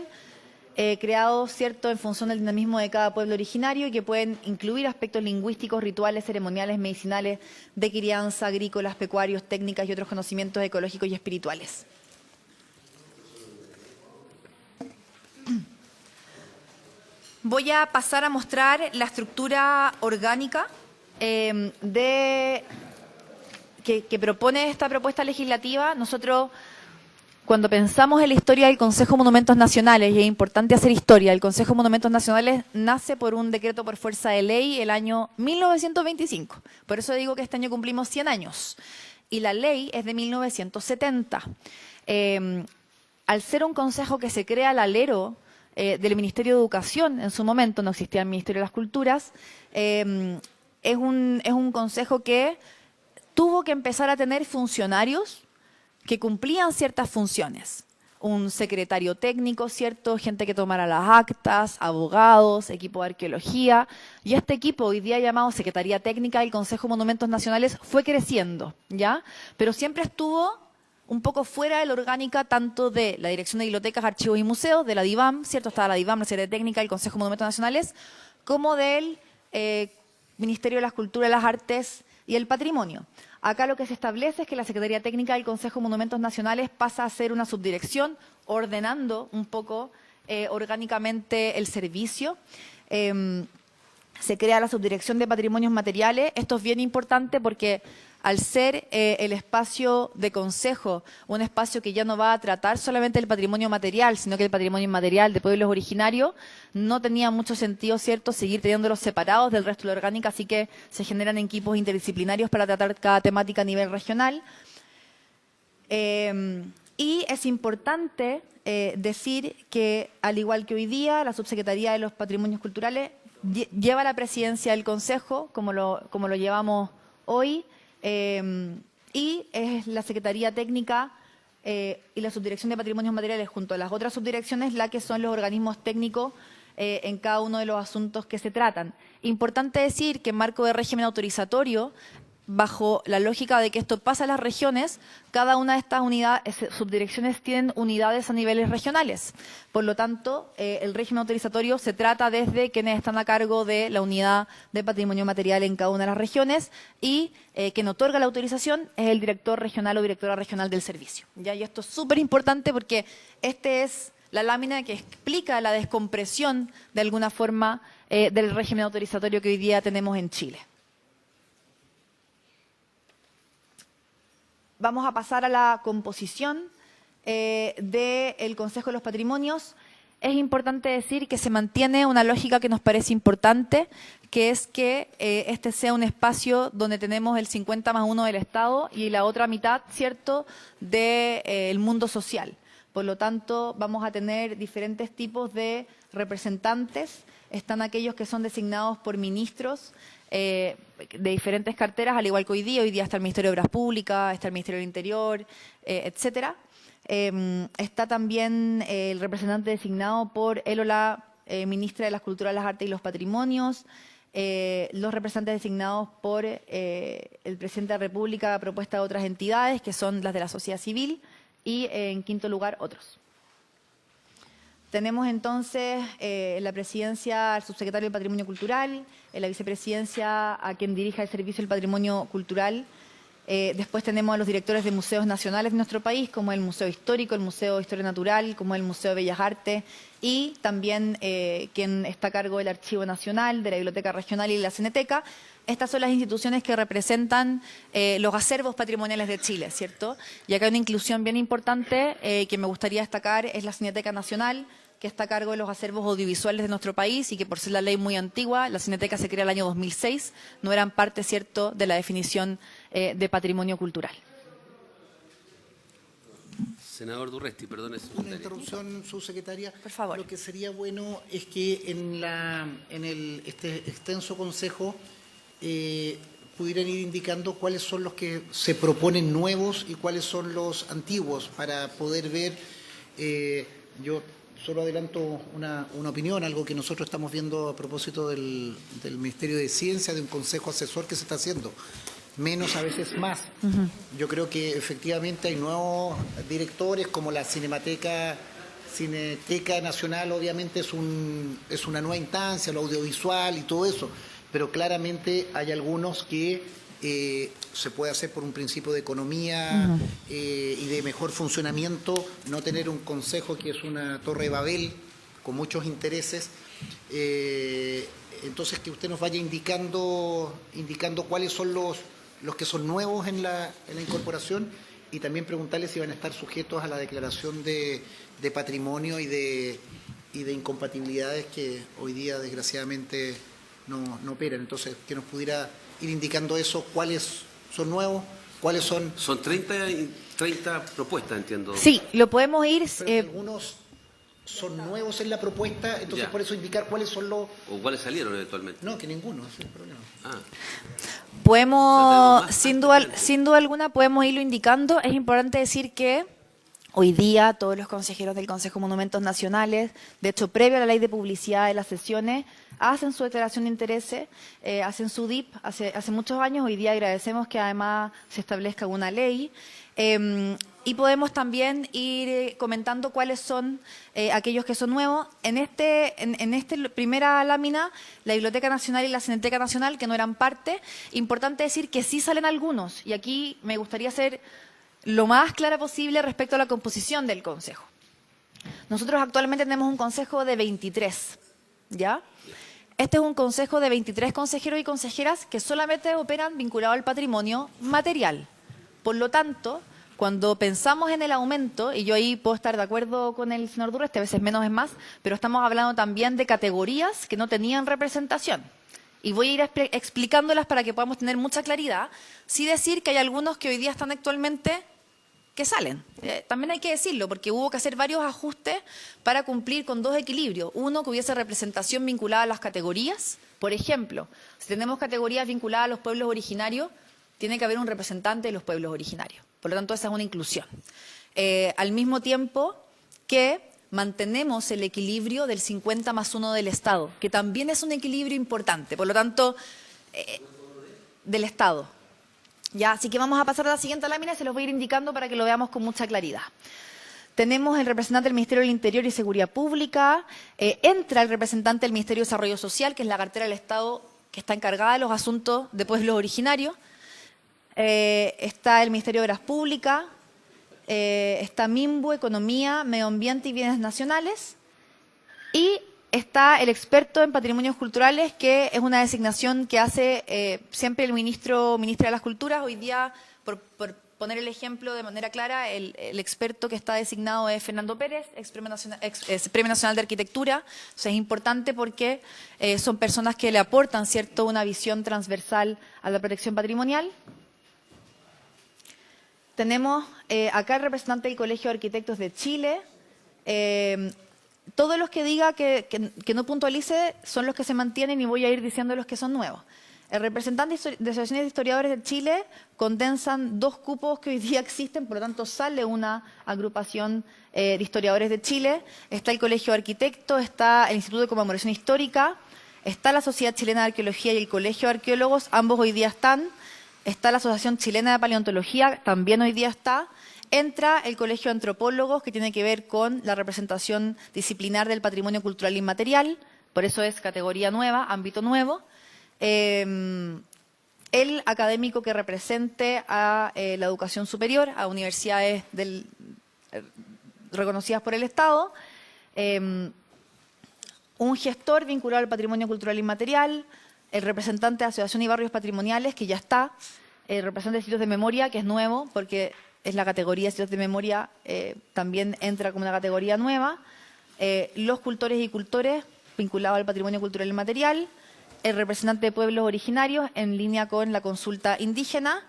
creados, ¿cierto?, en función del dinamismo de cada pueblo originario y que pueden incluir aspectos lingüísticos, rituales, ceremoniales, medicinales, de crianza, agrícolas, pecuarios, técnicas y otros conocimientos ecológicos y espirituales. Voy a pasar a mostrar la estructura orgánica que propone esta propuesta legislativa. Nosotros, cuando pensamos en la historia del Consejo de Monumentos Nacionales, y es importante hacer historia, el Consejo de Monumentos Nacionales nace por un decreto por fuerza de ley el año 1925. Por eso digo que este año cumplimos 100 años. Y la ley es de 1970. Al ser un consejo que se crea al alero del Ministerio de Educación, en su momento no existía el Ministerio de las Culturas, es un consejo que tuvo que empezar a tener funcionarios que cumplían ciertas funciones. Un secretario técnico, ¿cierto? Gente que tomara las actas, abogados, equipo de arqueología. Y este equipo, hoy día llamado Secretaría Técnica del Consejo de Monumentos Nacionales, fue creciendo, ¿ya? Pero siempre estuvo un poco fuera de la orgánica tanto de la Dirección de Bibliotecas, Archivos y Museos, de la DIVAM, ¿cierto? Estaba la DIVAM, la Secretaría Técnica del Consejo de Monumentos Nacionales, como del Ministerio de las Culturas, las Artes y el Patrimonio. Acá lo que se establece es que la Secretaría Técnica del Consejo de Monumentos Nacionales pasa a ser una subdirección, ordenando un poco orgánicamente el servicio. Se crea la Subdirección de Patrimonios Materiales. Esto es bien importante porque al ser el espacio de consejo, un espacio que ya no va a tratar solamente el patrimonio material, sino que el patrimonio inmaterial de pueblos originarios, no tenía mucho sentido, ¿cierto?, seguir teniéndolos separados del resto de la orgánica, así que se generan equipos interdisciplinarios para tratar cada temática a nivel regional. Y es importante decir que, al igual que hoy día, la Subsecretaría de los Patrimonios Culturales lleva la presidencia del Consejo, como lo llevamos hoy, y es la Secretaría Técnica y la Subdirección de Patrimonios Materiales junto a las otras subdirecciones la que son los organismos técnicos en cada uno de los asuntos que se tratan. Importante decir que en marco de régimen autorizatorio, bajo la lógica de que esto pasa a las regiones, cada una de estas subdirecciones tienen unidades a niveles regionales. Por lo tanto, el régimen autorizatorio se trata desde quienes están a cargo de la unidad de patrimonio material en cada una de las regiones y quien otorga la autorización es el director regional o directora regional del servicio. ¿Ya? Y esto es súper importante porque este es la lámina que explica la descompresión, de alguna forma, del régimen autorizatorio que hoy día tenemos en Chile. Vamos a pasar a la composición del Consejo de los Patrimonios. Es importante decir que se mantiene una lógica que nos parece importante, que es que este sea un espacio donde tenemos el 50+1 del Estado y la otra mitad, ¿cierto?, del mundo social. Por lo tanto, vamos a tener diferentes tipos de representantes. Están aquellos que son designados por ministros de diferentes carteras, al igual que hoy día está el Ministerio de Obras Públicas, está el Ministerio del Interior, etcétera. Está también el representante designado por él o la ministra de las Culturas, las Artes y los Patrimonios, los representantes designados por el presidente de la República a propuesta de otras entidades, que son las de la sociedad civil, y en quinto lugar otros. Tenemos entonces en la presidencia al subsecretario del Patrimonio Cultural, en la vicepresidencia a quien dirija el Servicio del Patrimonio Cultural. Después tenemos a los directores de museos nacionales de nuestro país, como el Museo Histórico, el Museo de Historia Natural, como el Museo de Bellas Artes, y también quien está a cargo del Archivo Nacional, de la Biblioteca Regional y la Cineteca. Estas son las instituciones que representan los acervos patrimoniales de Chile, ¿cierto? Y acá hay una inclusión bien importante que me gustaría destacar, es la Cineteca Nacional, que está a cargo de los acervos audiovisuales de nuestro país y que por ser la ley muy antigua, la Cineteca se crea el año 2006, no eran parte, ¿cierto?, de la definición de patrimonio cultural. Senador Durresti, perdone. Una interrupción, subsecretaria. Por favor. Lo que sería bueno es que este extenso consejo pudieran ir indicando cuáles son los que se proponen nuevos y cuáles son los antiguos para poder ver. Yo solo adelanto una opinión, algo que nosotros estamos viendo a propósito del Ministerio de Ciencia, de un consejo asesor que se está haciendo. Menos a veces más. Yo creo que efectivamente hay nuevos directores, como la Cineteca Nacional, obviamente es una nueva instancia, lo audiovisual y todo eso, pero claramente hay algunos que se puede hacer por un principio de economía y de mejor funcionamiento, no tener un consejo que es una torre de Babel con muchos intereses. Entonces que usted nos vaya indicando cuáles son los que son nuevos en la incorporación, y también preguntarles si van a estar sujetos a la declaración de patrimonio y de incompatibilidades que hoy día desgraciadamente no operan. Entonces que nos pudiera ir indicando eso, cuáles son nuevos, cuáles son... Son 30 propuestas, entiendo. Sí, lo podemos ir... Pero algunos son nuevos en la propuesta, entonces Ya. por eso indicar cuáles son los... ¿O cuáles salieron eventualmente? No, que ninguno, ese es el problema. Ah, Podemos, más sin antes. duda alguna, podemos irlo indicando. Es importante decir que hoy día todos los consejeros del Consejo de Monumentos Nacionales, de hecho, previo a la ley de publicidad de las sesiones, hacen su declaración de intereses, hacen su DIP hace muchos años. Hoy día agradecemos que además se establezca una ley. Y podemos también ir comentando cuáles son aquellos que son nuevos. En esta primera lámina, la Biblioteca Nacional y la Cineteca Nacional, que no eran parte, importante decir que sí salen algunos. Y aquí me gustaría ser lo más clara posible respecto a la composición del Consejo. Nosotros actualmente tenemos un Consejo de 23, ¿ya? Este es un Consejo de 23 consejeros y consejeras que solamente operan vinculado al patrimonio material. Por lo tanto, cuando pensamos en el aumento, y yo ahí puedo estar de acuerdo con el señor Durresti, a veces menos es más, pero estamos hablando también de categorías que no tenían representación. Y voy a ir explicándolas para que podamos tener mucha claridad, sí decir que hay algunos que hoy día están actualmente que salen. También hay que decirlo, porque hubo que hacer varios ajustes para cumplir con dos equilibrios. Uno, que hubiese representación vinculada a las categorías. Por ejemplo, si tenemos categorías vinculadas a los pueblos originarios, tiene que haber un representante de los pueblos originarios. Por lo tanto, esa es una inclusión. Al mismo tiempo que mantenemos el equilibrio del 50+1 del Estado, que también es un equilibrio importante. Por lo tanto, del Estado. Ya, así que vamos a pasar a la siguiente lámina y se los voy a ir indicando para que lo veamos con mucha claridad. Tenemos el representante del Ministerio del Interior y Seguridad Pública, entra el representante del Ministerio de Desarrollo Social, que es la cartera del Estado que está encargada de los asuntos de pueblos originarios. Está el Ministerio de Obras Públicas, está MIMBU, Economía, Medio Ambiente y Bienes Nacionales, y está el experto en patrimonios culturales, que es una designación que hace siempre el ministra de las Culturas. Hoy día, por poner el ejemplo de manera clara, el experto que está designado es Fernando Pérez, ex Premio Nacional de Arquitectura. Entonces es importante porque son personas que le aportan, ¿cierto?, una visión transversal a la protección patrimonial. Tenemos acá el representante del Colegio de Arquitectos de Chile. Todos los que diga que no puntualice son los que se mantienen, y voy a ir diciendo los que son nuevos. El representante de Asociaciones de Historiadores de Chile condensan 2 cupos que hoy día existen, por lo tanto sale una agrupación de historiadores de Chile. Está el Colegio de Arquitectos, está el Instituto de Conmemoración Histórica, está la Sociedad Chilena de Arqueología y el Colegio de Arqueólogos, ambos hoy día están. Está la Asociación Chilena de Paleontología, también hoy día está. entra el Colegio de Antropólogos, que tiene que ver con la representación disciplinar del patrimonio cultural inmaterial, por eso es categoría nueva, ámbito nuevo. El académico que represente a la educación superior, a universidades reconocidas por el Estado, un gestor vinculado al patrimonio cultural inmaterial, el representante de Asociación y Barrios Patrimoniales, que ya está, el representante de sitios de memoria, que es nuevo, porque es la categoría de sitios de memoria, también entra como una categoría nueva, los cultores y cultores vinculados al patrimonio cultural inmaterial, el representante de pueblos originarios en línea con la consulta indígena,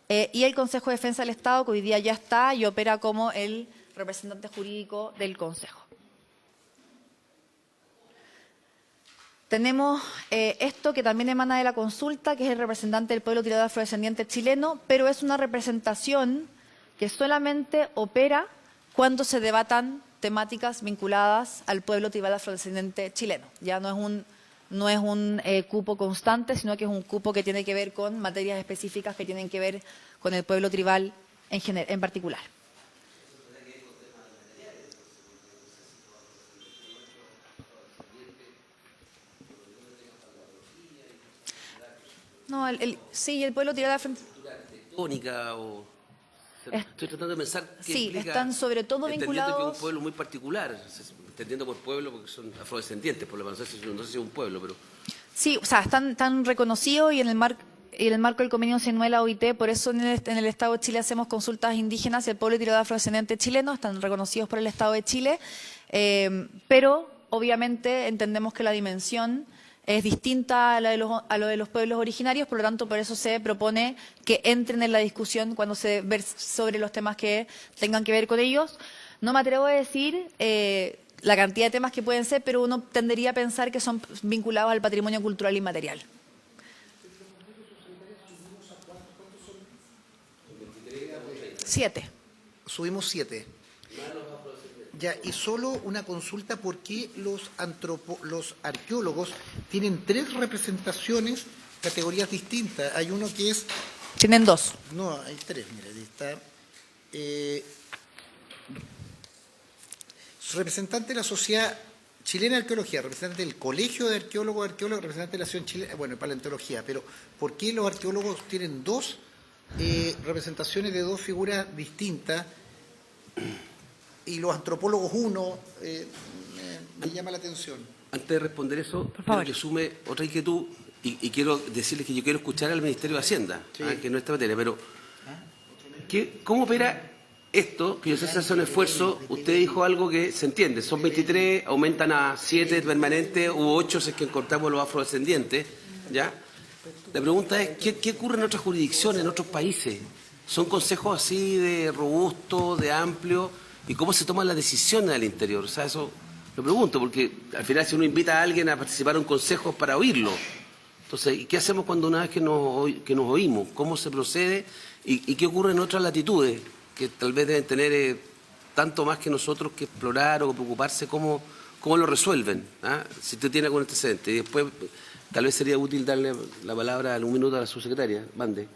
y el Consejo de Defensa del Estado, que hoy día ya está y opera como el representante jurídico del Consejo. Tenemos esto que también emana de la consulta, que es el representante del pueblo tirado afrodescendiente chileno, pero es una representación que solamente opera cuando se debatan temáticas vinculadas al pueblo tribal afrodescendiente chileno. Ya no es un cupo constante, sino que es un cupo que tiene que ver con materias específicas que tienen que ver con el pueblo tribal en particular. No, sí, el pueblo tribal Tónica o... Estoy tratando de pensar qué sí, implica, están sobre todo entendiendo vinculados... que es un pueblo muy particular, entendiendo por pueblo porque son afrodescendientes, por lo menos no sé si es un pueblo, pero... Sí, o sea, están reconocidos y en el marco del convenio 109 de la OIT, por eso en el Estado de Chile hacemos consultas indígenas y el pueblo tirado afrodescendiente chileno, están reconocidos por el Estado de Chile, pero obviamente entendemos que la dimensión es distinta a lo de los pueblos originarios, por lo tanto, por eso se propone que entren en la discusión cuando se ve sobre los temas que tengan que ver con ellos. No me atrevo a decir la cantidad de temas que pueden ser, pero uno tendería a pensar que son vinculados al patrimonio cultural inmaterial. Siete. Subimos 7. Ya, y solo una consulta, ¿por qué los arqueólogos tienen 3 representaciones, categorías distintas? Hay uno que es... Tienen 2. No, hay 3, mira, ahí está. Representante de la Sociedad Chilena de Arqueología, representante del Colegio de Arqueólogos, representante de la Asociación Chilena, bueno, paleontología, pero ¿por qué los arqueólogos tienen 2 representaciones de 2 figuras distintas? Y los antropólogos uno, me llama la atención. Antes de responder eso, quiero que sume otra inquietud y quiero decirles que yo quiero escuchar al Ministerio de Hacienda, Sí. que no es esta materia, pero ¿cómo opera esto? Que yo sé que hace un esfuerzo, usted dijo algo que se entiende, son 23, aumentan a 7 permanentes u 8 si es que encontramos los afrodescendientes, ¿ya? La pregunta es, ¿qué ocurre en otras jurisdicciones, en otros países? ¿Son consejos así de robustos, de amplios? ¿Y cómo se toman las decisiones al interior? O sea, eso lo pregunto, porque al final si uno invita a alguien a participar en un consejo es para oírlo. Entonces, ¿qué hacemos cuando una vez que nos oímos? ¿Cómo se procede? ¿Y qué ocurre en otras latitudes? Que tal vez deben tener tanto más que nosotros que explorar o preocuparse cómo lo resuelven. ¿Ah? Si usted tiene algún antecedente. Y después, tal vez sería útil darle la palabra en un minuto a la subsecretaria. Mande.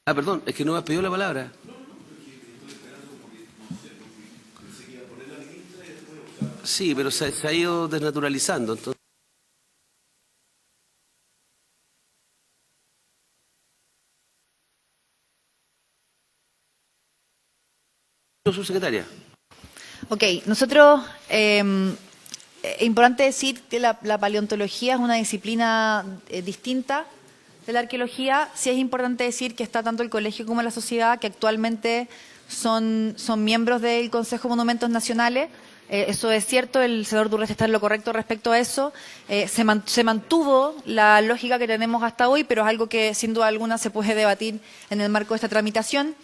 Ah, perdón, es que no me has pedido la palabra. Sí, pero se ha ido desnaturalizando. Entonces... Subsecretaria. Ok, nosotros, es importante decir que la paleontología es una disciplina distinta de la arqueología. Sí es importante decir que está tanto el colegio como la sociedad, que actualmente son miembros del Consejo de Monumentos Nacionales. Eso es cierto, el senador Durresti está en lo correcto respecto a eso. Se mantuvo la lógica que tenemos hasta hoy, pero es algo que sin duda alguna se puede debatir en el marco de esta tramitación.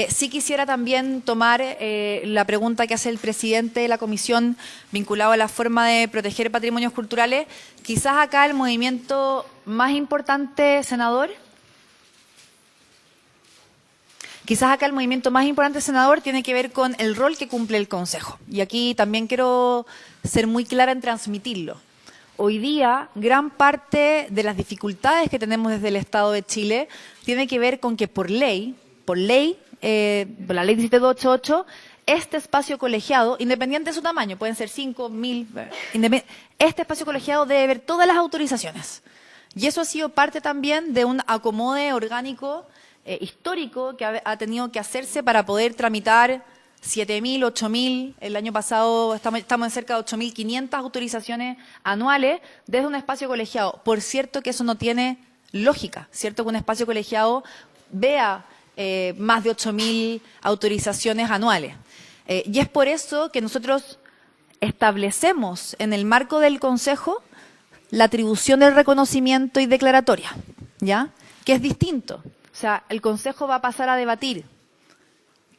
Sí quisiera también tomar la pregunta que hace el presidente de la comisión vinculado a la forma de proteger patrimonios culturales. Quizás acá el movimiento más importante, senador, tiene que ver con el rol que cumple el Consejo. Y aquí también quiero ser muy clara en transmitirlo. Hoy día, gran parte de las dificultades que tenemos desde el Estado de Chile tiene que ver con que por ley, por la ley 17288, este espacio colegiado, independiente de su tamaño, pueden ser 5.000, este espacio colegiado debe ver todas las autorizaciones. Y eso ha sido parte también de un acomode orgánico histórico que ha tenido que hacerse para poder tramitar 7.000, 8.000, el año pasado estamos en cerca de 8.500 autorizaciones anuales desde un espacio colegiado. Por cierto que eso no tiene lógica, ¿cierto? Que un espacio colegiado vea más de 8.000 autorizaciones anuales. Y es por eso que nosotros establecemos en el marco del Consejo la atribución del reconocimiento y declaratoria, ¿ya? Que es distinto. O sea, el Consejo va a pasar a debatir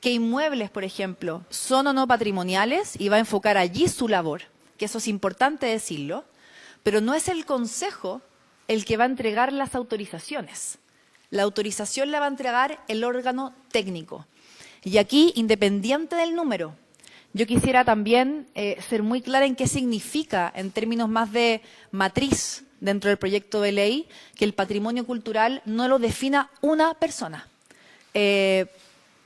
qué inmuebles, por ejemplo, son o no patrimoniales y va a enfocar allí su labor, que eso es importante decirlo, pero no es el Consejo el que va a entregar las autorizaciones. La autorización la va a entregar el órgano técnico. Y aquí, independiente del número, yo quisiera también ser muy clara en qué significa, en términos más de matriz dentro del proyecto de ley, que el patrimonio cultural no lo defina una persona.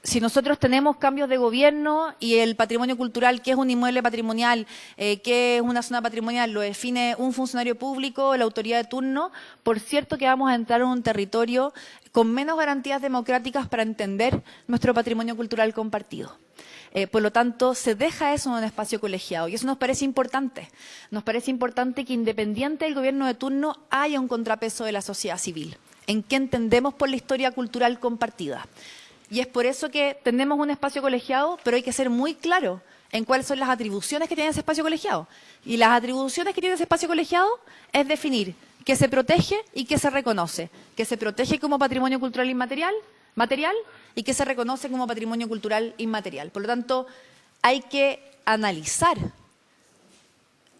Si nosotros tenemos cambios de gobierno y el patrimonio cultural, ¿qué es un inmueble patrimonial? ¿Qué es una zona patrimonial? Lo define un funcionario público, la autoridad de turno. Por cierto que vamos a entrar en un territorio con menos garantías democráticas para entender nuestro patrimonio cultural compartido. Por lo tanto, se deja eso en un espacio colegiado y eso nos parece importante. Nos parece importante que independiente del gobierno de turno haya un contrapeso de la sociedad civil, en qué entendemos por la historia cultural compartida. Y es por eso que tenemos un espacio colegiado, pero hay que ser muy claro en cuáles son las atribuciones que tiene ese espacio colegiado. Y las atribuciones que tiene ese espacio colegiado es definir qué se protege y qué se reconoce. Que se protege como patrimonio cultural inmaterial, material, y que se reconoce como patrimonio cultural inmaterial. Por lo tanto, hay que analizar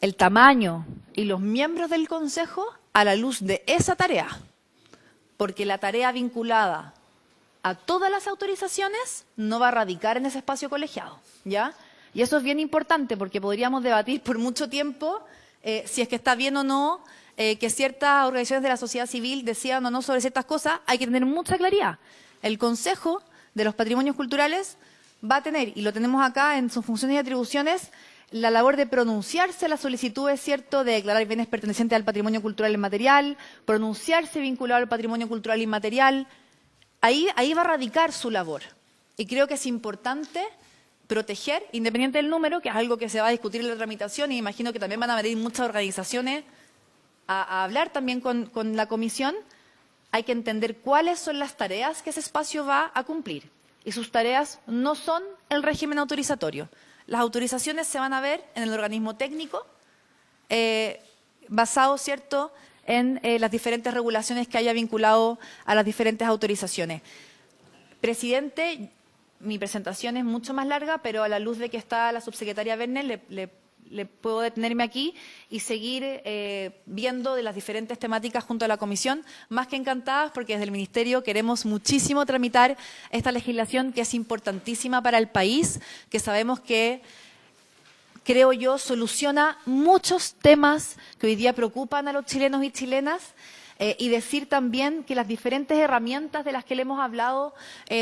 el tamaño y los miembros del Consejo a la luz de esa tarea. Porque la tarea vinculada a todas las autorizaciones no va a radicar en ese espacio colegiado, ¿ya? Y eso es bien importante porque podríamos debatir por mucho tiempo si es que está bien o no que ciertas organizaciones de la sociedad civil decidan o no sobre ciertas cosas. Hay que tener mucha claridad. El Consejo de los Patrimonios Culturales va a tener, y lo tenemos acá en sus funciones y atribuciones, la labor de pronunciarse a las solicitudes, ¿cierto?, de declarar bienes pertenecientes al patrimonio cultural inmaterial, pronunciarse vinculado al patrimonio cultural inmaterial. Ahí va a radicar su labor. Y creo que es importante proteger, independiente del número, que es algo que se va a discutir en la tramitación, y imagino que también van a venir muchas organizaciones a hablar también con la comisión. Hay que entender cuáles son las tareas que ese espacio va a cumplir. Y sus tareas no son el régimen autorizatorio. Las autorizaciones se van a ver en el organismo técnico, basado, ¿cierto?, en las diferentes regulaciones que haya vinculado a las diferentes autorizaciones. Presidente, mi presentación es mucho más larga, pero a la luz de que está la subsecretaria Werner, le puedo detenerme aquí y seguir viendo de las diferentes temáticas junto a la comisión, más que encantadas, porque desde el Ministerio queremos muchísimo tramitar esta legislación que es importantísima para el país, que sabemos que, creo yo, soluciona muchos temas que hoy día preocupan a los chilenos y chilenas, y decir también que las diferentes herramientas de las que le hemos hablado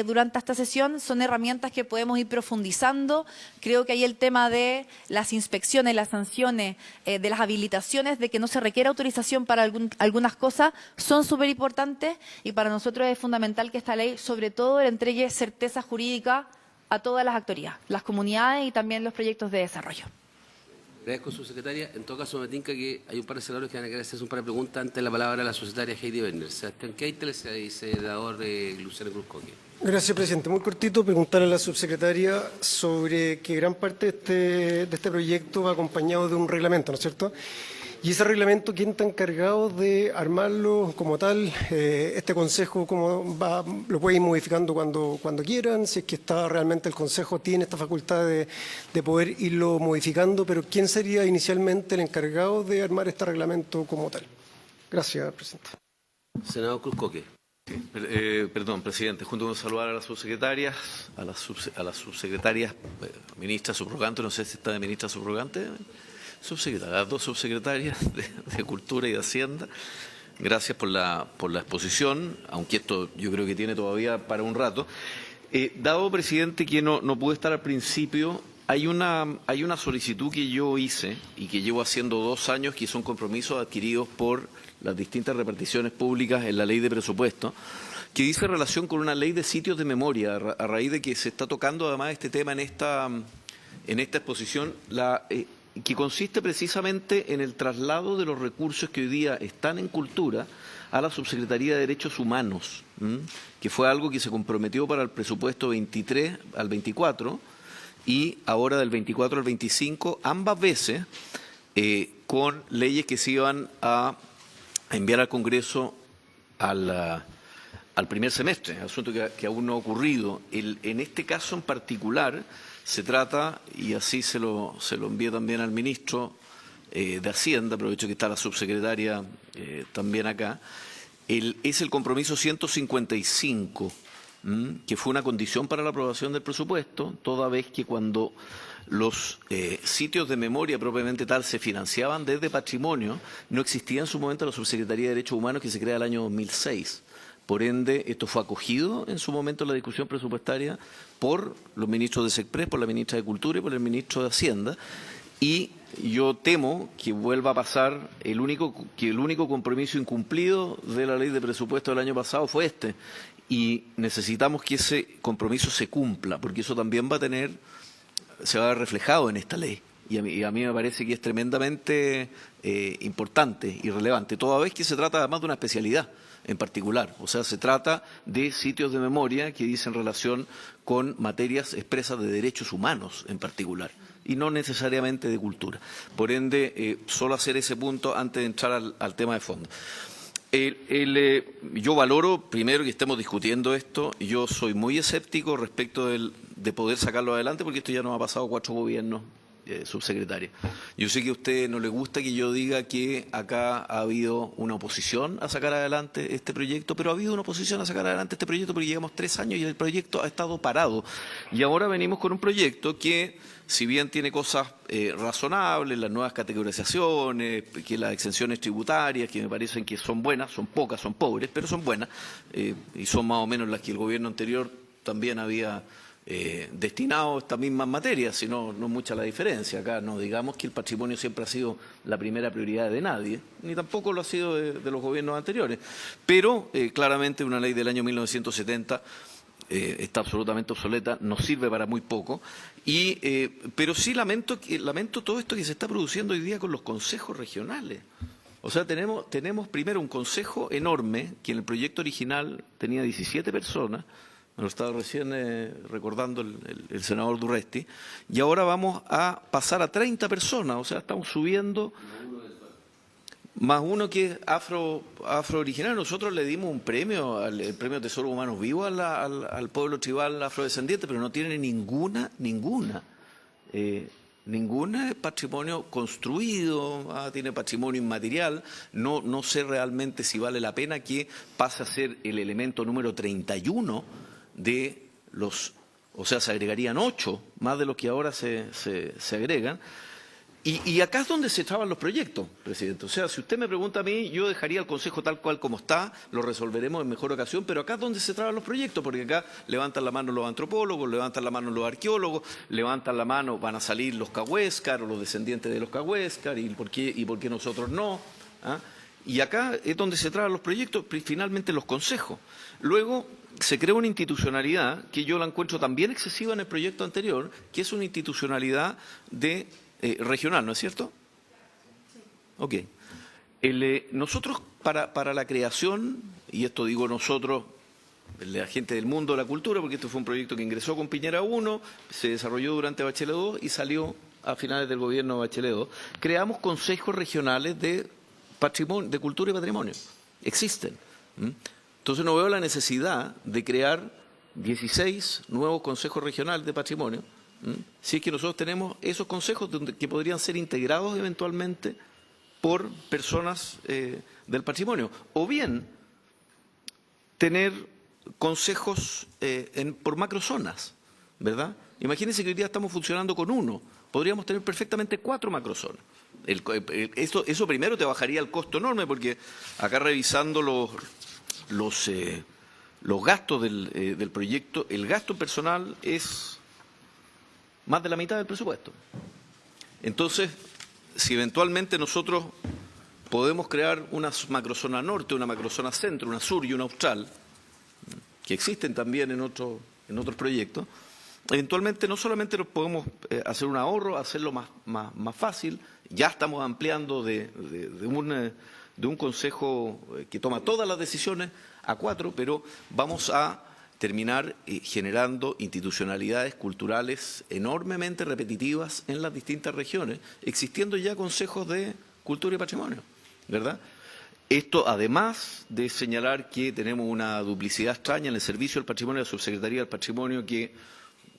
durante esta sesión son herramientas que podemos ir profundizando. Creo que ahí el tema de las inspecciones, las sanciones, de las habilitaciones, de que no se requiere autorización para algunas cosas, son súper importantes, y para nosotros es fundamental que esta ley, sobre todo, le entregue certeza jurídica a todas las actorías, las comunidades y también los proyectos de desarrollo. Agradezco, subsecretaria. En todo caso, me tinca que hay un par de senadores que van a querer hacerse un par de preguntas antes de la palabra a la subsecretaria Heidi Werner. Sebastián Keitel y senador Luciano Cruz-Coque. Gracias, presidente. Muy cortito, preguntarle a la subsecretaria sobre que gran parte de este proyecto va acompañado de un reglamento, ¿no es cierto? Y ese reglamento, ¿quién está encargado de armarlo como tal? Este Consejo, ¿cómo va? ¿Lo puede ir modificando cuando quieran? Si es que está realmente el Consejo tiene esta facultad de poder irlo modificando, pero ¿quién sería inicialmente el encargado de armar este reglamento como tal? Gracias, presidente. Senador Cruz-Coque. Perdón, presidente, junto con saludar a las subsecretarias, ministra subrogante, no sé si está de ministra subrogante, Subsecretaria, las dos subsecretarias de Cultura y de Hacienda, gracias por la exposición, aunque esto yo creo que tiene todavía para un rato. Dado, presidente, que no pude estar al principio, hay una solicitud que yo hice y que llevo haciendo 2 años, que son compromisos adquiridos por las distintas reparticiones públicas en la ley de presupuesto, que dice relación con una ley de sitios de memoria, a raíz de que se está tocando además este tema en esta exposición, que consiste precisamente en el traslado de los recursos que hoy día están en cultura a la Subsecretaría de Derechos Humanos, que fue algo que se comprometió para el presupuesto 23 al 24 y ahora del 24 al 25, ambas veces con leyes que se iban a enviar al Congreso al primer semestre, asunto que aún no ha ocurrido. En este caso en particular se trata, y así se lo envié también al ministro de Hacienda, aprovecho que está la subsecretaria también acá, es el compromiso 155, que fue una condición para la aprobación del presupuesto, toda vez que cuando los sitios de memoria propiamente tal se financiaban desde patrimonio, no existía en su momento la Subsecretaría de Derechos Humanos que se crea el año 2006. Por ende, esto fue acogido en su momento en la discusión presupuestaria por los ministros de SECPRES, por la ministra de Cultura y por el ministro de Hacienda. Y yo temo que vuelva a pasar que el único compromiso incumplido de la ley de presupuesto del año pasado fue este. Y necesitamos que ese compromiso se cumpla, porque eso también se va a ver reflejado en esta ley. Y a mí me parece que es tremendamente importante y relevante, toda vez que se trata además de una especialidad en particular. O sea, se trata de sitios de memoria que dicen relación con materias expresas de derechos humanos en particular, y no necesariamente de cultura. Por ende, solo hacer ese punto antes de entrar al tema de fondo. Yo valoro, primero, que estemos discutiendo esto. Yo soy muy escéptico respecto de poder sacarlo adelante, porque esto ya nos ha pasado 4 gobiernos, subsecretaria. Yo sé que a usted no le gusta que yo diga que acá ha habido una oposición a sacar adelante este proyecto, pero ha habido una oposición a sacar adelante este proyecto porque llevamos 3 años y el proyecto ha estado parado. Y ahora venimos con un proyecto que, si bien tiene cosas razonables, las nuevas categorizaciones, que las exenciones tributarias, que me parecen que son buenas, son pocas, son pobres, pero son buenas, y son más o menos las que el gobierno anterior también había destinado a estas mismas materias, si no, no es mucha la diferencia. Acá no digamos que el patrimonio siempre ha sido la primera prioridad de nadie, ni tampoco lo ha sido de los gobiernos anteriores, pero claramente una ley del año 1970 está absolutamente obsoleta, nos sirve para muy poco, pero sí lamento todo esto que se está produciendo hoy día con los consejos regionales. O sea, tenemos primero un consejo enorme, que en el proyecto original tenía 17 personas, me lo estaba recién recordando el senador Durresti, y ahora vamos a pasar a 30 personas, o sea, estamos subiendo, más uno que es afro-original. Nosotros le dimos un premio, el premio Tesoro Humanos Vivos al pueblo tribal afrodescendiente, pero no tiene ninguna patrimonio construido, tiene patrimonio inmaterial. No sé realmente si vale la pena que pase a ser el elemento número 31 de o sea, se agregarían 8, más de los que ahora se agregan. Y acá es donde se traban los proyectos, presidente. O sea, si usted me pregunta a mí, yo dejaría el Consejo tal cual como está, lo resolveremos en mejor ocasión, pero acá es donde se traban los proyectos, porque acá levantan la mano los antropólogos, levantan la mano los arqueólogos, levantan la mano, van a salir los cahuéscar o los descendientes de los cahuéscar, y por qué nosotros no. Y acá es donde se traban los proyectos, finalmente los consejos. Luego se crea una institucionalidad que yo la encuentro también excesiva en el proyecto anterior, que es una institucionalidad regional, ¿no es cierto? Ok. Nosotros, para la creación, y esto digo nosotros, la gente del mundo de la cultura, porque esto fue un proyecto que ingresó con Piñera 1, se desarrolló durante Bachelet 2 y salió a finales del gobierno de Bachelet 2, creamos consejos regionales de cultura y patrimonio. Existen. Entonces no veo la necesidad de crear 16 nuevos consejos regionales de patrimonio, si es que nosotros tenemos esos consejos que podrían ser integrados eventualmente por personas del patrimonio. O bien tener consejos por macrozonas, ¿verdad? Imagínense que hoy día estamos funcionando con 1. Podríamos tener perfectamente 4 macrozonas. Eso primero te bajaría el costo enorme, porque acá revisando los gastos del proyecto, el gasto personal es más de la mitad del presupuesto. Entonces, si eventualmente nosotros podemos crear una macrozona norte, una macrozona centro, una sur y una austral, que existen también en otros proyectos, eventualmente no solamente nos podemos hacer un ahorro, hacerlo más fácil, ya estamos ampliando de un consejo que toma todas las decisiones a 4, pero vamos a terminar generando institucionalidades culturales enormemente repetitivas en las distintas regiones, existiendo ya consejos de cultura y patrimonio, ¿verdad? Esto, además de señalar que tenemos una duplicidad extraña en el servicio del patrimonio de la Subsecretaría del Patrimonio, que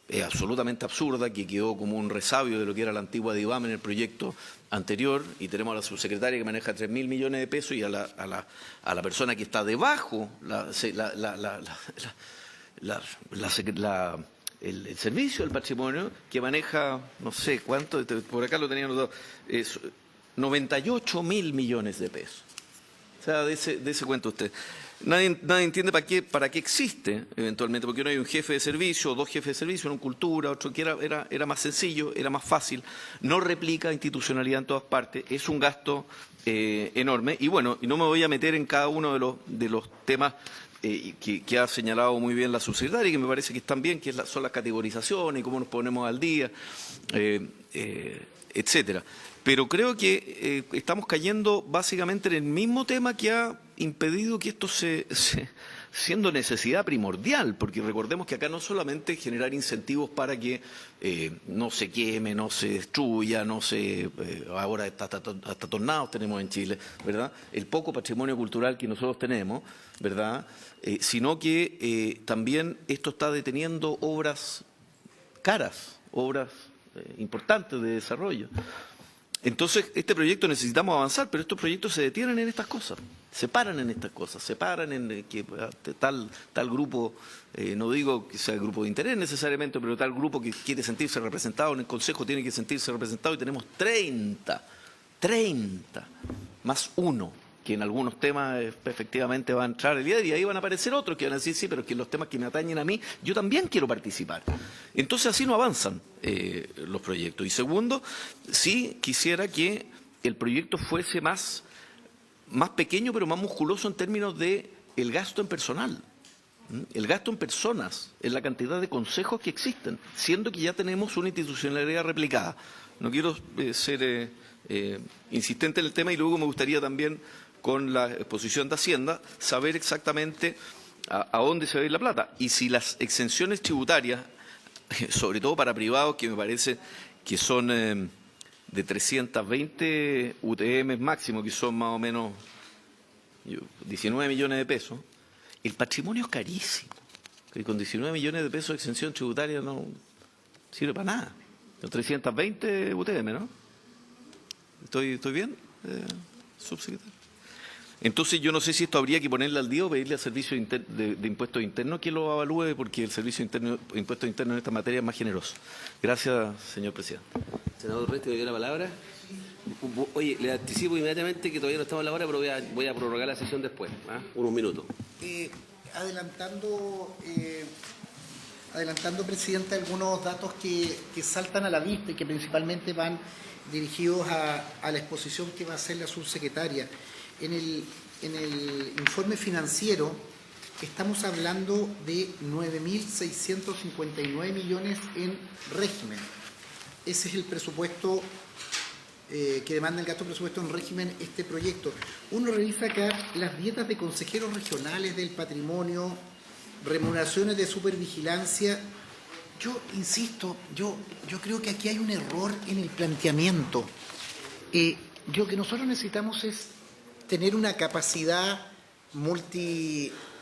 es absolutamente absurda, que quedó como un resabio de lo que era la antigua DIVAM en el proyecto anterior, y tenemos a la subsecretaria que maneja 3.000 millones de pesos y a la persona que está debajo, el servicio del patrimonio, que maneja, no sé cuánto, por acá lo tenían los dos, 98.000 millones de pesos. O sea, de ese cuento usted. Nadie entiende para qué existe eventualmente, porque no hay un jefe de servicio, o 2 jefes de servicio, uno en cultura, otro que era más sencillo, era más fácil, no replica institucionalidad en todas partes, es un gasto enorme. Y bueno, y no me voy a meter en cada uno de los temas que ha señalado muy bien la subsecretaria, y que me parece que están bien, que son las categorizaciones y cómo nos ponemos al día, etcétera. Pero creo que estamos cayendo básicamente en el mismo tema que ha impedido que esto siendo necesidad primordial, porque recordemos que acá no solamente generar incentivos para que no se queme, no se destruya, ahora hasta tornados tenemos en Chile, ¿verdad? El poco patrimonio cultural que nosotros tenemos, ¿verdad? Sino que también esto está deteniendo obras caras, obras importantes de desarrollo. Entonces, este proyecto necesitamos avanzar, pero estos proyectos se detienen en estas cosas, se paran en estas cosas, se paran en que tal grupo, no digo que sea el grupo de interés necesariamente, pero tal grupo que quiere sentirse representado en el Consejo tiene que sentirse representado, y tenemos 30 más uno, que en algunos temas efectivamente va a entrar el día, y ahí van a aparecer otros que van a decir, sí, pero es que en los temas que me atañen a mí, yo también quiero participar. Entonces así no avanzan los proyectos. Y segundo, sí quisiera que el proyecto fuese más pequeño, pero más musculoso en términos de el gasto en personal. El gasto en personas, en la cantidad de consejos que existen, siendo que ya tenemos una institucionalidad replicada. No quiero ser insistente en el tema, y luego me gustaría también, con la exposición de Hacienda, saber exactamente a dónde se va a ir la plata. Y si las exenciones tributarias, sobre todo para privados, que me parece que son de 320 UTM máximo, que son más o menos 19 millones de pesos, el patrimonio es carísimo. Y con 19 millones de pesos de exención tributaria no sirve para nada. Los 320 UTM, ¿no? ¿Estoy bien, subsecretario? Entonces yo no sé si esto habría que ponerle al día o pedirle al Servicio de Impuestos Internos que lo evalúe, porque el Servicio de Impuestos Internos en esta materia es más generoso. Gracias, señor presidente. Senador Reyes, ¿te dio la palabra? Oye, le anticipo inmediatamente que todavía no estamos a la hora, pero voy a prorrogar la sesión después, unos minutos. Adelantando, presidente, algunos datos que saltan a la vista y que principalmente van dirigidos a la exposición que va a hacer la subsecretaria. En el informe financiero estamos hablando de 9.659 millones en régimen. Ese es el presupuesto que demanda el gasto presupuesto en régimen este proyecto. Uno revisa acá las dietas de consejeros regionales del patrimonio, remuneraciones de supervigilancia. Yo insisto, yo creo que aquí hay un error en el planteamiento. Lo que nosotros necesitamos es tener una capacidad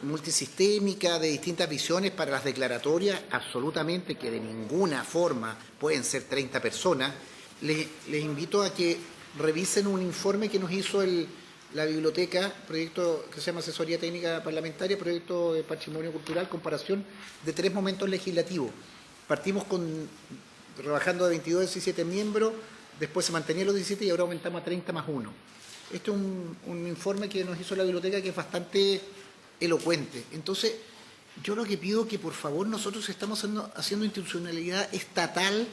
multisistémica de distintas visiones para las declaratorias, absolutamente, que de ninguna forma pueden ser 30 personas. Les invito a que revisen un informe que nos hizo la biblioteca, proyecto que se llama Asesoría Técnica Parlamentaria, proyecto de Patrimonio Cultural, comparación de 3 momentos legislativos. Partimos rebajando de 22 a 17 miembros, después se mantenía los 17 y ahora aumentamos a 30 más 1. Este es un informe que nos hizo la biblioteca que es bastante elocuente. Entonces, yo lo que pido que por favor nosotros estamos haciendo institucionalidad estatal,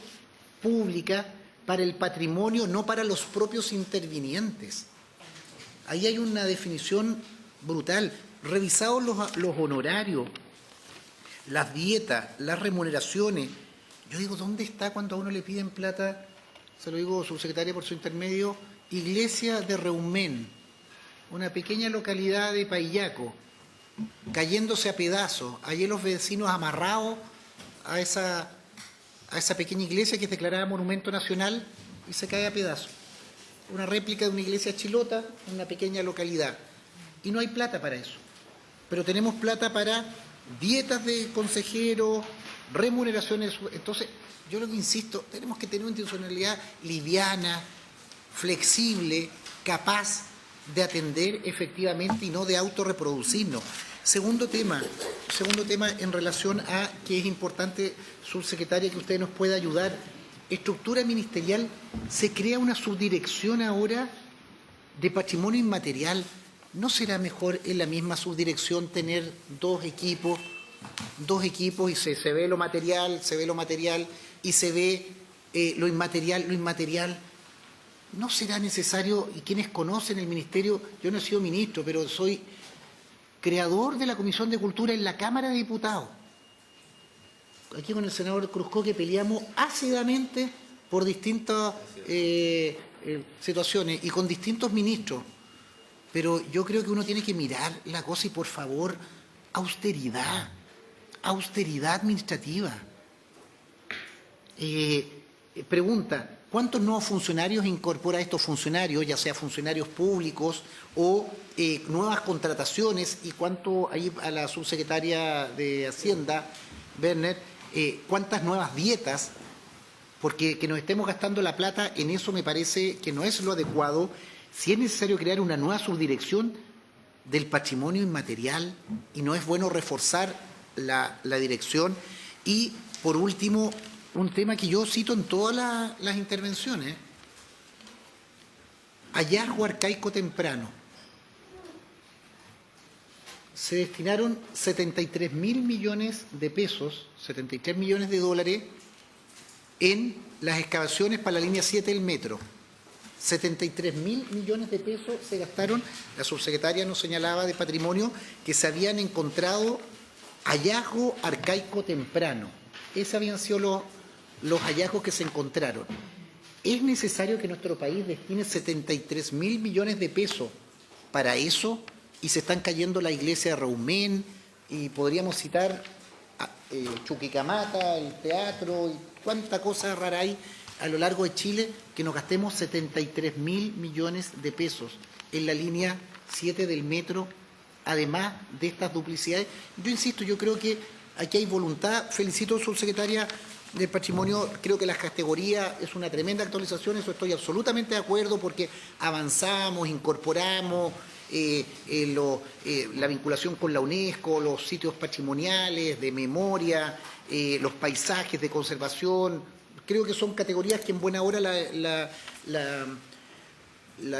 pública, para el patrimonio, no para los propios intervinientes. Ahí hay una definición brutal. Revisados los honorarios, las dietas, las remuneraciones. Yo digo, ¿dónde está cuando a uno le piden plata? Se lo digo, subsecretaria, por su intermedio. Iglesia de Reumén, una pequeña localidad de Paillaco, cayéndose a pedazos. Allí los vecinos amarrados a esa pequeña iglesia que es declarada monumento nacional y se cae a pedazos. Una réplica de una iglesia chilota en una pequeña localidad. Y no hay plata para eso. Pero tenemos plata para dietas de consejeros, remuneraciones. Entonces, yo lo que insisto, tenemos que tener una institucionalidad liviana, flexible, capaz de atender efectivamente y no de autorreproducirnos. Segundo tema en relación a que es importante, subsecretaria, que usted nos pueda ayudar. Estructura ministerial, se crea una subdirección ahora de patrimonio inmaterial. ¿No será mejor en la misma subdirección tener dos equipos y se ve lo material y se ve lo inmaterial? ¿No será necesario, y quienes conocen el ministerio, yo no he sido ministro, pero soy creador de la Comisión de Cultura en la Cámara de Diputados? Aquí con el senador Cruzco, que peleamos ácidamente por distintas situaciones y con distintos ministros. Pero yo creo que uno tiene que mirar la cosa y, por favor, austeridad administrativa. Pregunta, ¿cuántos nuevos funcionarios incorpora estos funcionarios, ya sea funcionarios públicos o nuevas contrataciones? Y cuánto, ahí a la subsecretaria de Hacienda, Werner, cuántas nuevas dietas, porque que nos estemos gastando la plata en eso me parece que no es lo adecuado. Si es necesario crear una nueva subdirección del patrimonio inmaterial, y no es bueno reforzar la dirección. Y, por último, un tema que yo cito en todas las intervenciones: hallazgo arcaico temprano. Se destinaron 73.000 millones de pesos, 73 millones de dólares, en las excavaciones para la línea 7 del metro. 73.000 millones de pesos se gastaron. La subsecretaria nos señalaba de patrimonio que se habían encontrado hallazgo arcaico temprano. Esos habían sido los hallazgos que se encontraron. ¿Es necesario que nuestro país destine 73.000 millones de pesos para eso? Y se están cayendo la iglesia de Reumén, y podríamos citar Chuquicamata, el teatro, y cuánta cosa rara hay a lo largo de Chile, que nos gastemos 73.000 millones de pesos en la línea 7 del metro, además de estas duplicidades. Yo insisto, yo creo que aquí hay voluntad. Felicito a la subsecretaria del Patrimonio, creo que la categoría es una tremenda actualización, eso estoy absolutamente de acuerdo, porque avanzamos, incorporamos la vinculación con la UNESCO, los sitios patrimoniales, de memoria, los paisajes de conservación. Creo que son categorías que en buena hora la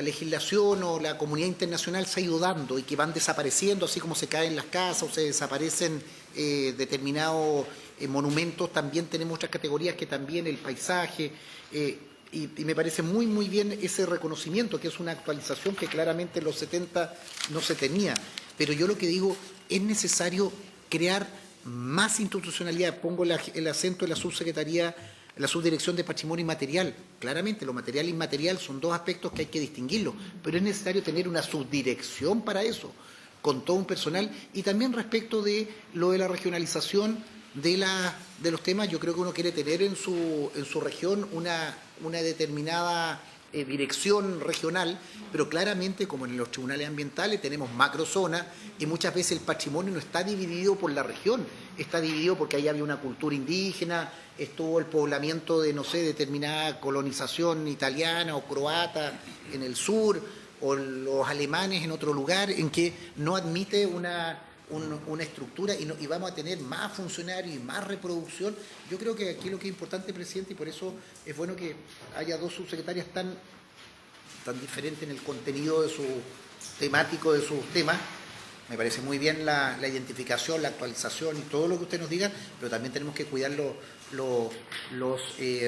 legislación o la comunidad internacional se ha ido dando y que van desapareciendo, así como se caen las casas o se desaparecen determinados monumentos. También tenemos otras categorías que también el paisaje, y me parece muy, muy bien ese reconocimiento, que es una actualización que claramente en los 70 no se tenía. Pero yo lo que digo, es necesario crear más institucionalidad. Pongo el acento en la subsecretaría, la subdirección de patrimonio inmaterial. Claramente, lo material e inmaterial son dos aspectos que hay que distinguirlos, pero es necesario tener una subdirección para eso, con todo un personal. Y también respecto de lo de la regionalización de los temas, yo creo que uno quiere tener en su región una determinada dirección regional, pero claramente, como en los tribunales ambientales, tenemos macrozonas y muchas veces el patrimonio no está dividido por la región, está dividido porque ahí había una cultura indígena, estuvo el poblamiento de, no sé, determinada colonización italiana o croata en el sur, o los alemanes en otro lugar, en que no admite una una estructura y vamos a tener más funcionarios y más reproducción. Yo creo que aquí lo que es importante, presidente, y por eso es bueno que haya dos subsecretarias tan diferentes en el contenido de su temático de sus temas. Me parece muy bien la identificación, la actualización y todo lo que usted nos diga, pero también tenemos que cuidar los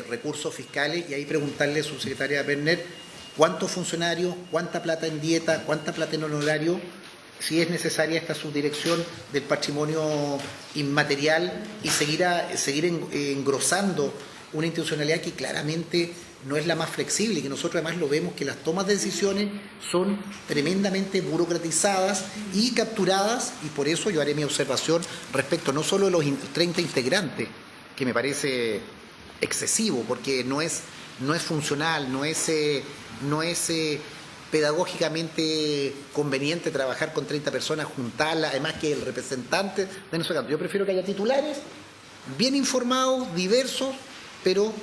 recursos fiscales y ahí preguntarle a su secretaria Berner cuántos funcionarios, cuánta plata en dieta, cuánta plata en honorario, si es necesaria esta subdirección del patrimonio inmaterial y seguir engrosando una institucionalidad que claramente no es la más flexible y que nosotros además lo vemos que las tomas de decisiones son tremendamente burocratizadas y capturadas, y por eso yo haré mi observación respecto no solo de los 30 integrantes, que me parece excesivo porque no es funcional, no es pedagógicamente conveniente trabajar con 30 personas, juntarlas, además que el representante de nuestro campo. Yo prefiero que haya titulares bien informados, diversos, pero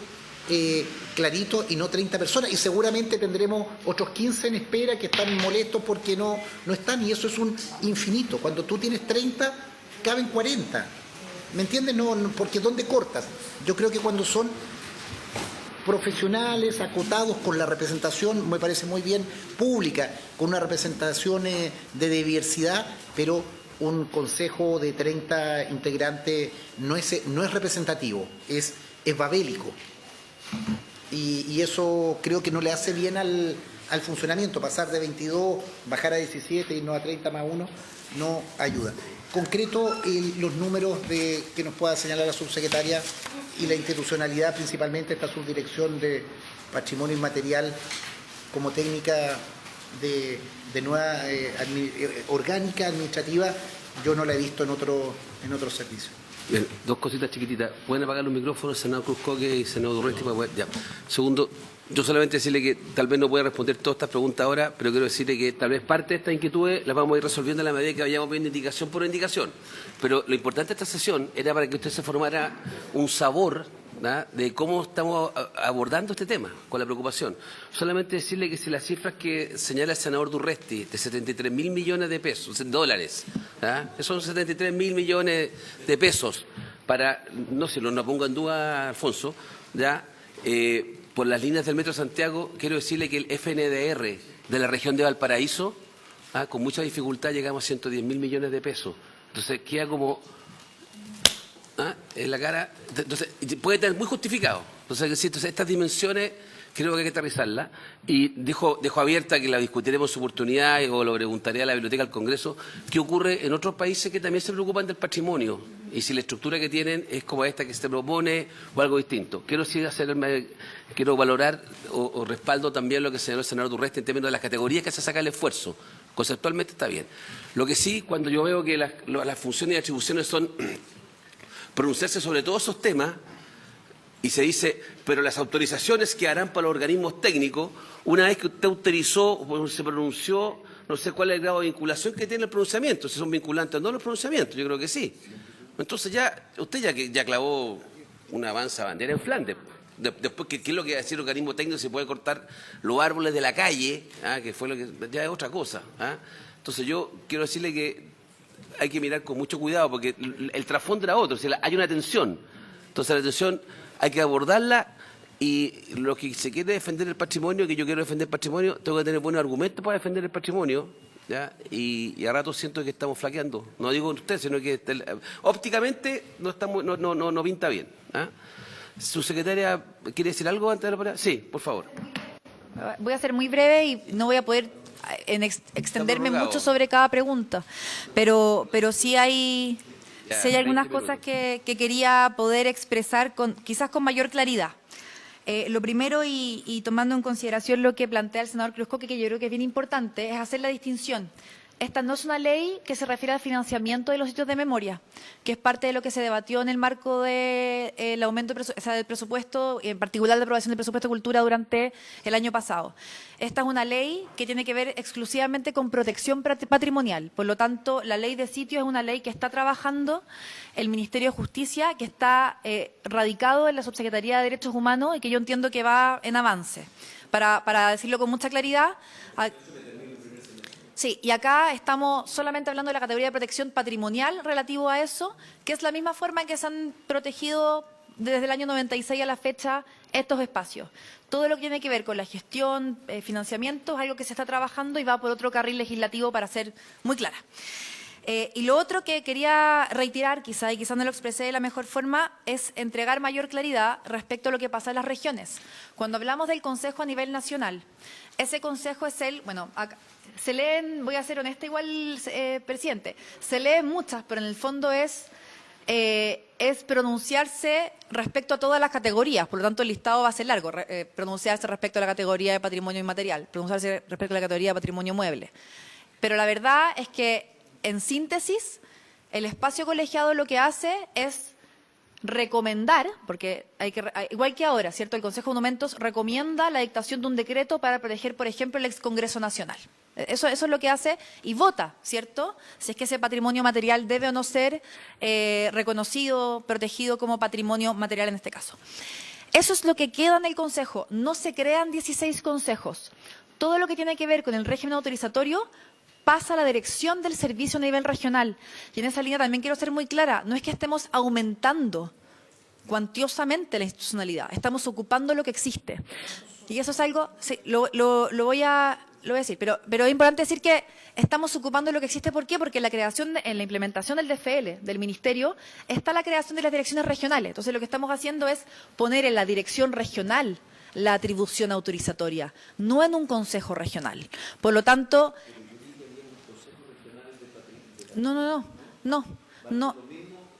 clarito y no 30 personas, y seguramente tendremos otros 15 en espera que están molestos porque no están, y eso es un infinito. Cuando tú tienes 30, caben 40. ¿Me entiendes? No, porque ¿dónde cortas? Yo creo que cuando son profesionales, acotados con la representación, me parece muy bien, pública, con una representación de diversidad, pero un consejo de 30 integrantes no es representativo, es babélico. Y eso creo que no le hace bien al funcionamiento. Pasar de 22, bajar a 17 y no a 30 más 1, no ayuda. Concreto, los números que nos pueda señalar la subsecretaria y la institucionalidad, principalmente esta subdirección de patrimonio inmaterial como técnica de nueva orgánica administrativa, yo no la he visto en otros servicios. Bien, dos cositas chiquititas. ¿Pueden apagar los micrófonos, senador Cruzcoque y senador Durresti? Ya. Segundo, yo solamente decirle que tal vez no pueda responder todas estas preguntas ahora, pero quiero decirle que tal vez parte de estas inquietudes las vamos a ir resolviendo a la medida que vayamos viendo indicación por indicación. Pero lo importante de esta sesión era para que usted se formara un sabor, ¿verdad?, de cómo estamos abordando este tema, con la preocupación. Solamente decirle que si las cifras que señala el senador Durresti, de 73.000 millones de pesos, dólares, ¿verdad?, que son 73.000 millones de pesos, para, no se lo ponga en duda, Alfonso, ¿ya?, por las líneas del Metro Santiago, quiero decirle que el FNDR de la región de Valparaíso, con mucha dificultad llegamos a 110.000 millones de pesos. Entonces queda como en la cara, entonces puede estar muy justificado. Entonces estas dimensiones creo que hay que aterrizarlas, y dejo abierta que la discutiremos en su oportunidad o lo preguntaré a la Biblioteca del Congreso, qué ocurre en otros países que también se preocupan del patrimonio y si la estructura que tienen es como esta que se propone o algo distinto. Quiero valorar o respaldo también lo que señaló el senador Durresti en términos de las categorías que se saca el esfuerzo. Conceptualmente está bien. Lo que sí, cuando yo veo que las funciones y atribuciones son pronunciarse sobre todos esos temas, y se dice, pero las autorizaciones que harán para los organismos técnicos, una vez que usted autorizó o se pronunció, no sé cuál es el grado de vinculación que tiene el pronunciamiento, si son vinculantes o no los pronunciamientos, yo creo que sí. Entonces usted ya clavó una avanza bandera en Flandes. Después, ¿qué es lo que va a decir el organismo técnico? Se puede cortar los árboles de la calle, que fue lo que ya es otra cosa. Entonces yo quiero decirle que hay que mirar con mucho cuidado, porque el trasfondo era otro, o sea, hay una tensión. Entonces la tensión hay que abordarla, y lo que se quiere defender el patrimonio, que yo quiero defender el patrimonio, tengo que tener buenos argumentos para defender el patrimonio, ¿ya? Y a ratos siento que estamos flaqueando. No digo usted, sino que ópticamente no pinta bien. ¿Su secretaria quiere decir algo antes de la palabra? Sí, por favor. Voy a ser muy breve y no voy a poder extenderme mucho sobre cada pregunta, pero sí hay algunas cosas que quería poder expresar quizás con mayor claridad. Lo primero, y tomando en consideración lo que plantea el senador Cruzcoque, que yo creo que es bien importante, es hacer la distinción. Esta no es una ley que se refiere al financiamiento de los sitios de memoria, que es parte de lo que se debatió en el marco del aumento del presupuesto, en particular la aprobación del presupuesto de cultura durante el año pasado. Esta es una ley que tiene que ver exclusivamente con protección patrimonial. Por lo tanto, la ley de sitios es una ley que está trabajando el Ministerio de Justicia, que está radicado en la Subsecretaría de Derechos Humanos y que yo entiendo que va en avance. Para decirlo con mucha claridad, Sí, y acá estamos solamente hablando de la categoría de protección patrimonial relativo a eso, que es la misma forma en que se han protegido desde el año 96 a la fecha estos espacios. Todo lo que tiene que ver con la gestión, financiamiento, es algo que se está trabajando y va por otro carril legislativo, para ser muy clara. Y lo otro que quería reiterar, y quizá no lo expresé de la mejor forma, es entregar mayor claridad respecto a lo que pasa en las regiones. Cuando hablamos del Consejo a nivel nacional, ese Consejo es acá, se leen, voy a ser honesta igual, presidente, se leen muchas, pero en el fondo es pronunciarse respecto a todas las categorías, por lo tanto el listado va a ser largo, pronunciarse respecto a la categoría de patrimonio inmaterial, pronunciarse respecto a la categoría de patrimonio mueble. Pero la verdad es que, en síntesis, el espacio colegiado lo que hace es recomendar, porque igual que ahora, ¿cierto? El Consejo de Monumentos recomienda la dictación de un decreto para proteger, por ejemplo, el ex Congreso Nacional. Eso es lo que hace, y vota, ¿cierto? Si es que ese patrimonio material debe o no ser reconocido, protegido como patrimonio material en este caso. Eso es lo que queda en el Consejo. No se crean 16 consejos. Todo lo que tiene que ver con el régimen autorizatorio pasa a la dirección del servicio a nivel regional. Y en esa línea también quiero ser muy clara, no es que estemos aumentando cuantiosamente la institucionalidad, estamos ocupando lo que existe. Y eso es algo, sí, lo voy a decir, pero es importante decir que estamos ocupando lo que existe. ¿Por qué? Porque en la implementación del DFL, del Ministerio, está la creación de las direcciones regionales. Entonces lo que estamos haciendo es poner en la dirección regional la atribución autorizatoria, no en un consejo regional. Por lo tanto, no.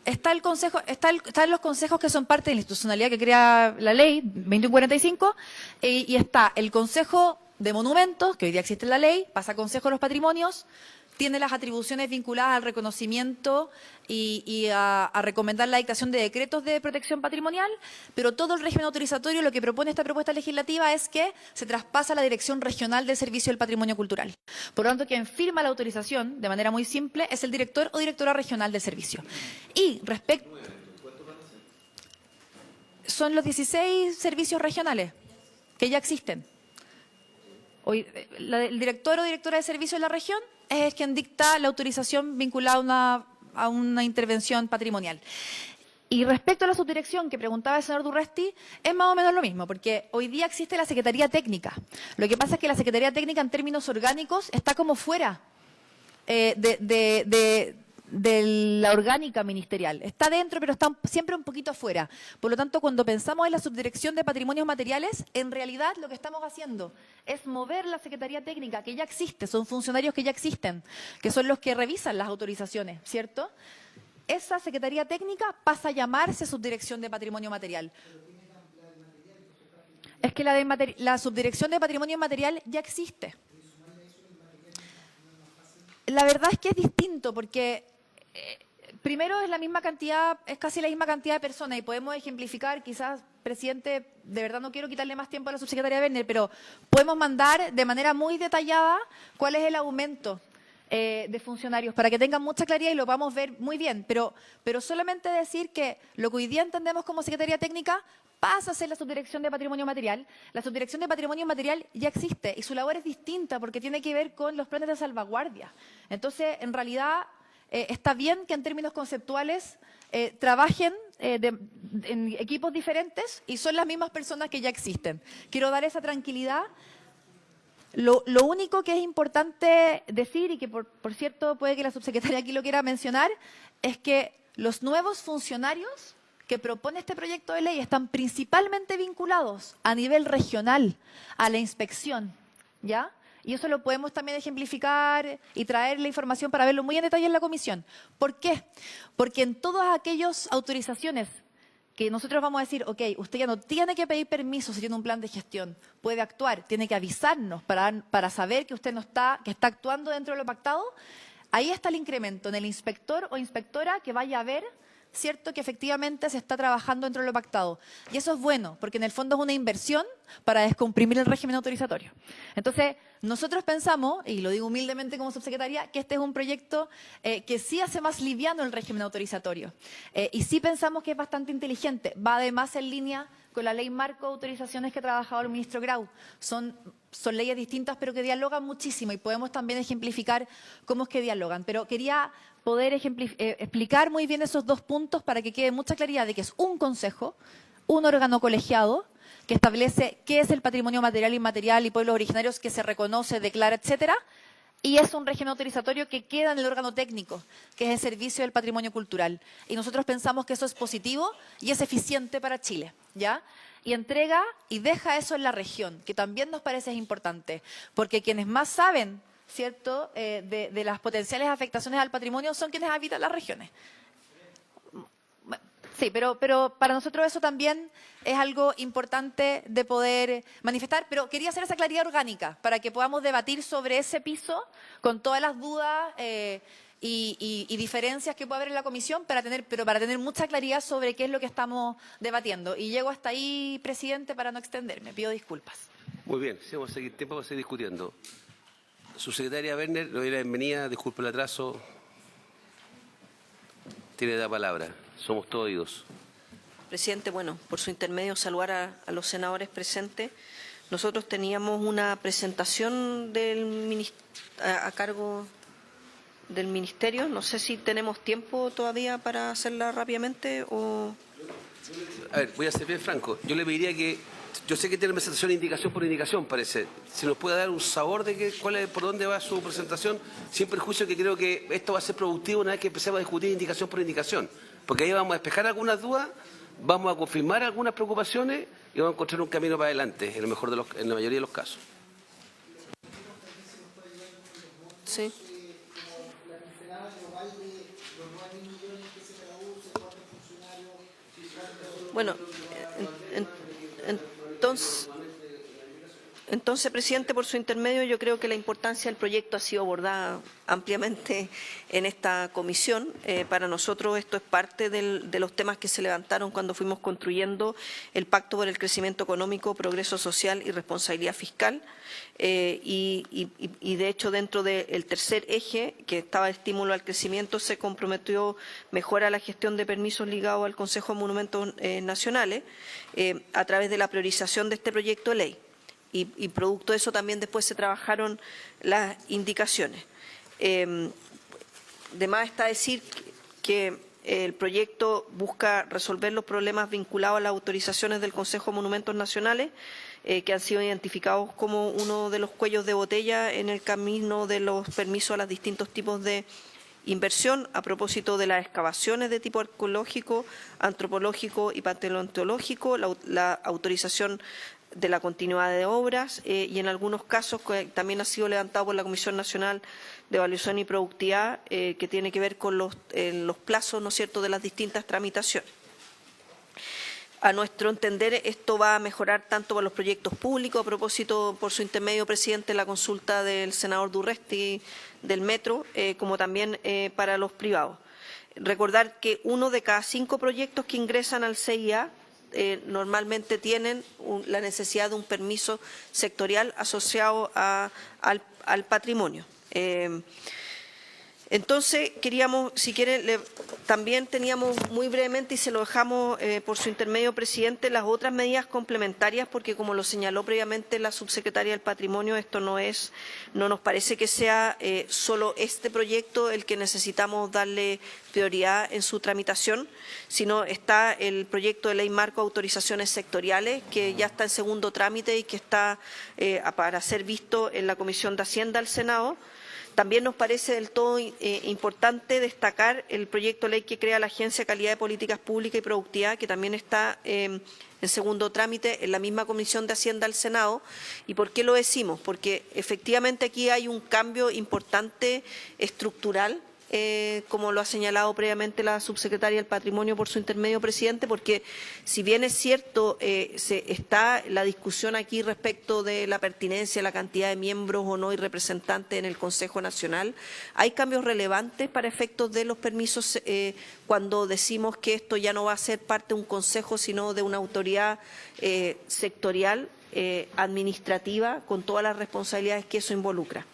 Está el consejo, están los consejos que son parte de la institucionalidad que crea la ley 2145, y está el Consejo de Monumentos, que hoy día existe en la ley, pasa a Consejo de los Patrimonios, tiene las atribuciones vinculadas al reconocimiento y a recomendar la dictación de decretos de protección patrimonial, pero todo el régimen autorizatorio, lo que propone esta propuesta legislativa es que se traspasa a la Dirección Regional del Servicio del Patrimonio Cultural. Por lo tanto, quien firma la autorización, de manera muy simple, es el director o directora regional del servicio. Y respecto... Son los 16 servicios regionales que ya existen. Hoy, el director o directora de servicio de la región es quien dicta la autorización vinculada a una intervención patrimonial. Y respecto a la subdirección que preguntaba el señor Durresti, es más o menos lo mismo, porque hoy día existe la Secretaría Técnica. Lo que pasa es que la Secretaría Técnica, en términos orgánicos, está como fuera de la orgánica ministerial. Está dentro, pero está siempre un poquito afuera. Por lo tanto, cuando pensamos en la subdirección de patrimonios materiales, en realidad lo que estamos haciendo es mover la Secretaría Técnica, que ya existe, son funcionarios que ya existen, que son los que revisan las autorizaciones, ¿cierto? Esa Secretaría Técnica pasa a llamarse Subdirección de Patrimonio Material. Es que la Subdirección de Patrimonio Inmaterial ya existe. La verdad es que es distinto, porque primero es la misma cantidad, es casi la misma cantidad de personas, y podemos ejemplificar, quizás, presidente, de verdad no quiero quitarle más tiempo a la subsecretaria Werner, pero podemos mandar de manera muy detallada cuál es el aumento de funcionarios, para que tengan mucha claridad y lo podamos ver muy bien, pero solamente decir que lo que hoy día entendemos como Secretaría Técnica pasa a ser la Subdirección de Patrimonio Material. La Subdirección de Patrimonio Material ya existe y su labor es distinta porque tiene que ver con los planes de salvaguardia. Entonces, en realidad, está bien que en términos conceptuales trabajen en equipos diferentes y son las mismas personas que ya existen. Quiero dar esa tranquilidad. Lo único que es importante decir, y que por cierto puede que la subsecretaria aquí lo quiera mencionar, es que los nuevos funcionarios que propone este proyecto de ley están principalmente vinculados a nivel regional a la inspección, ¿ya? Y eso lo podemos también ejemplificar y traer la información para verlo muy en detalle en la comisión. ¿Por qué? Porque en todas aquellas autorizaciones que nosotros vamos a decir, ok, usted ya no tiene que pedir permiso si tiene un plan de gestión, puede actuar, tiene que avisarnos para saber que usted que está actuando dentro de lo pactado, ahí está el incremento en el inspector o inspectora que vaya a ver, ¿cierto?, que efectivamente se está trabajando dentro de lo pactado. Y eso es bueno, porque en el fondo es una inversión para descomprimir el régimen autorizatorio. Entonces, nosotros pensamos, y lo digo humildemente como subsecretaria, que este es un proyecto que sí hace más liviano el régimen autorizatorio. Y sí pensamos que es bastante inteligente. Va además en línea con la ley marco de autorizaciones que ha trabajado el ministro Grau. Son son leyes distintas, pero que dialogan muchísimo y podemos también ejemplificar cómo es que dialogan. Pero quería poder explicar muy bien esos dos puntos para que quede mucha claridad de que es un consejo, un órgano colegiado, que establece qué es el patrimonio material, inmaterial y pueblos originarios, que se reconoce, declara, etcétera, y es un régimen autorizatorio que queda en el órgano técnico, que es el Servicio del Patrimonio Cultural. Y nosotros pensamos que eso es positivo y es eficiente para Chile, ¿ya? Y entrega y deja eso en la región, que también nos parece importante, porque quienes más saben, ¿cierto?, de las potenciales afectaciones al patrimonio son quienes habitan las regiones. Sí, pero para nosotros eso también es algo importante de poder manifestar, pero quería hacer esa claridad orgánica para que podamos debatir sobre ese piso con todas las dudas y diferencias que pueda haber en la comisión, para tener mucha claridad sobre qué es lo que estamos debatiendo. Y llego hasta ahí, presidente, para no extenderme. Pido disculpas. Muy bien, sí, vamos a seguir tiempo para seguir discutiendo. Subsecretaria Werner, le doy la bienvenida, disculpe el atraso. Tiene la palabra. Somos todos oídos. Presidente, bueno, por su intermedio saludar a los senadores presentes. Nosotros teníamos una presentación a cargo del Ministerio. No sé si tenemos tiempo todavía para hacerla rápidamente o... A ver, voy a ser bien franco. Yo le pediría que... Yo sé que tiene presentación indicación por indicación, parece. Si nos puede dar un sabor de por dónde va su presentación, sin perjuicio, que creo que esto va a ser productivo una vez que empecemos a discutir indicación por indicación. Porque ahí vamos a despejar algunas dudas, vamos a confirmar algunas preocupaciones y vamos a encontrar un camino para adelante, en la mayoría de los casos. Sí. Bueno, entonces, presidente, por su intermedio, yo creo que la importancia del proyecto ha sido abordada ampliamente en esta comisión. Para nosotros esto es parte de los temas que se levantaron cuando fuimos construyendo el Pacto por el Crecimiento Económico, Progreso Social y Responsabilidad Fiscal. Y de hecho, dentro del tercer eje, que estaba estímulo al crecimiento, se comprometió mejora la gestión de permisos ligados al Consejo de Monumentos Nacionales a través de la priorización de este proyecto de ley. Y producto de eso también después se trabajaron las indicaciones. De más está decir que el proyecto busca resolver los problemas vinculados a las autorizaciones del Consejo de Monumentos Nacionales, que han sido identificados como uno de los cuellos de botella en el camino de los permisos a los distintos tipos de inversión, a propósito de las excavaciones de tipo arqueológico, antropológico y paleontológico, la autorización de la continuidad de obras y en algunos casos que también ha sido levantado por la Comisión Nacional de Evaluación y Productividad, que tiene que ver con los plazos, ¿no es cierto?, de las distintas tramitaciones. A nuestro entender, esto va a mejorar tanto para los proyectos públicos, a propósito, por su intermedio, presidente, la consulta del senador Durresti del Metro, como también para los privados. Recordar que 1 de cada 5 proyectos que ingresan al CIA normalmente tienen la necesidad de un permiso sectorial asociado al patrimonio. Entonces, queríamos, si quiere, también teníamos muy brevemente, y se lo dejamos por su intermedio, presidente, las otras medidas complementarias, porque como lo señaló previamente la subsecretaria del Patrimonio, esto no nos parece que sea solo este proyecto el que necesitamos darle prioridad en su tramitación, sino está el proyecto de ley marco de autorizaciones sectoriales, que ya está en segundo trámite y que está para ser visto en la Comisión de Hacienda del Senado. También nos parece del todo importante destacar el proyecto de ley que crea la Agencia de Calidad de Políticas Públicas y Productividad, que también está en segundo trámite en la misma Comisión de Hacienda del Senado. ¿Y por qué lo decimos? Porque efectivamente aquí hay un cambio importante estructural, como lo ha señalado previamente la subsecretaria del Patrimonio por su intermedio, presidente, porque si bien es cierto, está la discusión aquí respecto de la pertinencia, la cantidad de miembros o no y representantes en el Consejo Nacional, hay cambios relevantes para efectos de los permisos cuando decimos que esto ya no va a ser parte de un consejo, sino de una autoridad sectorial, administrativa, con todas las responsabilidades que eso involucra.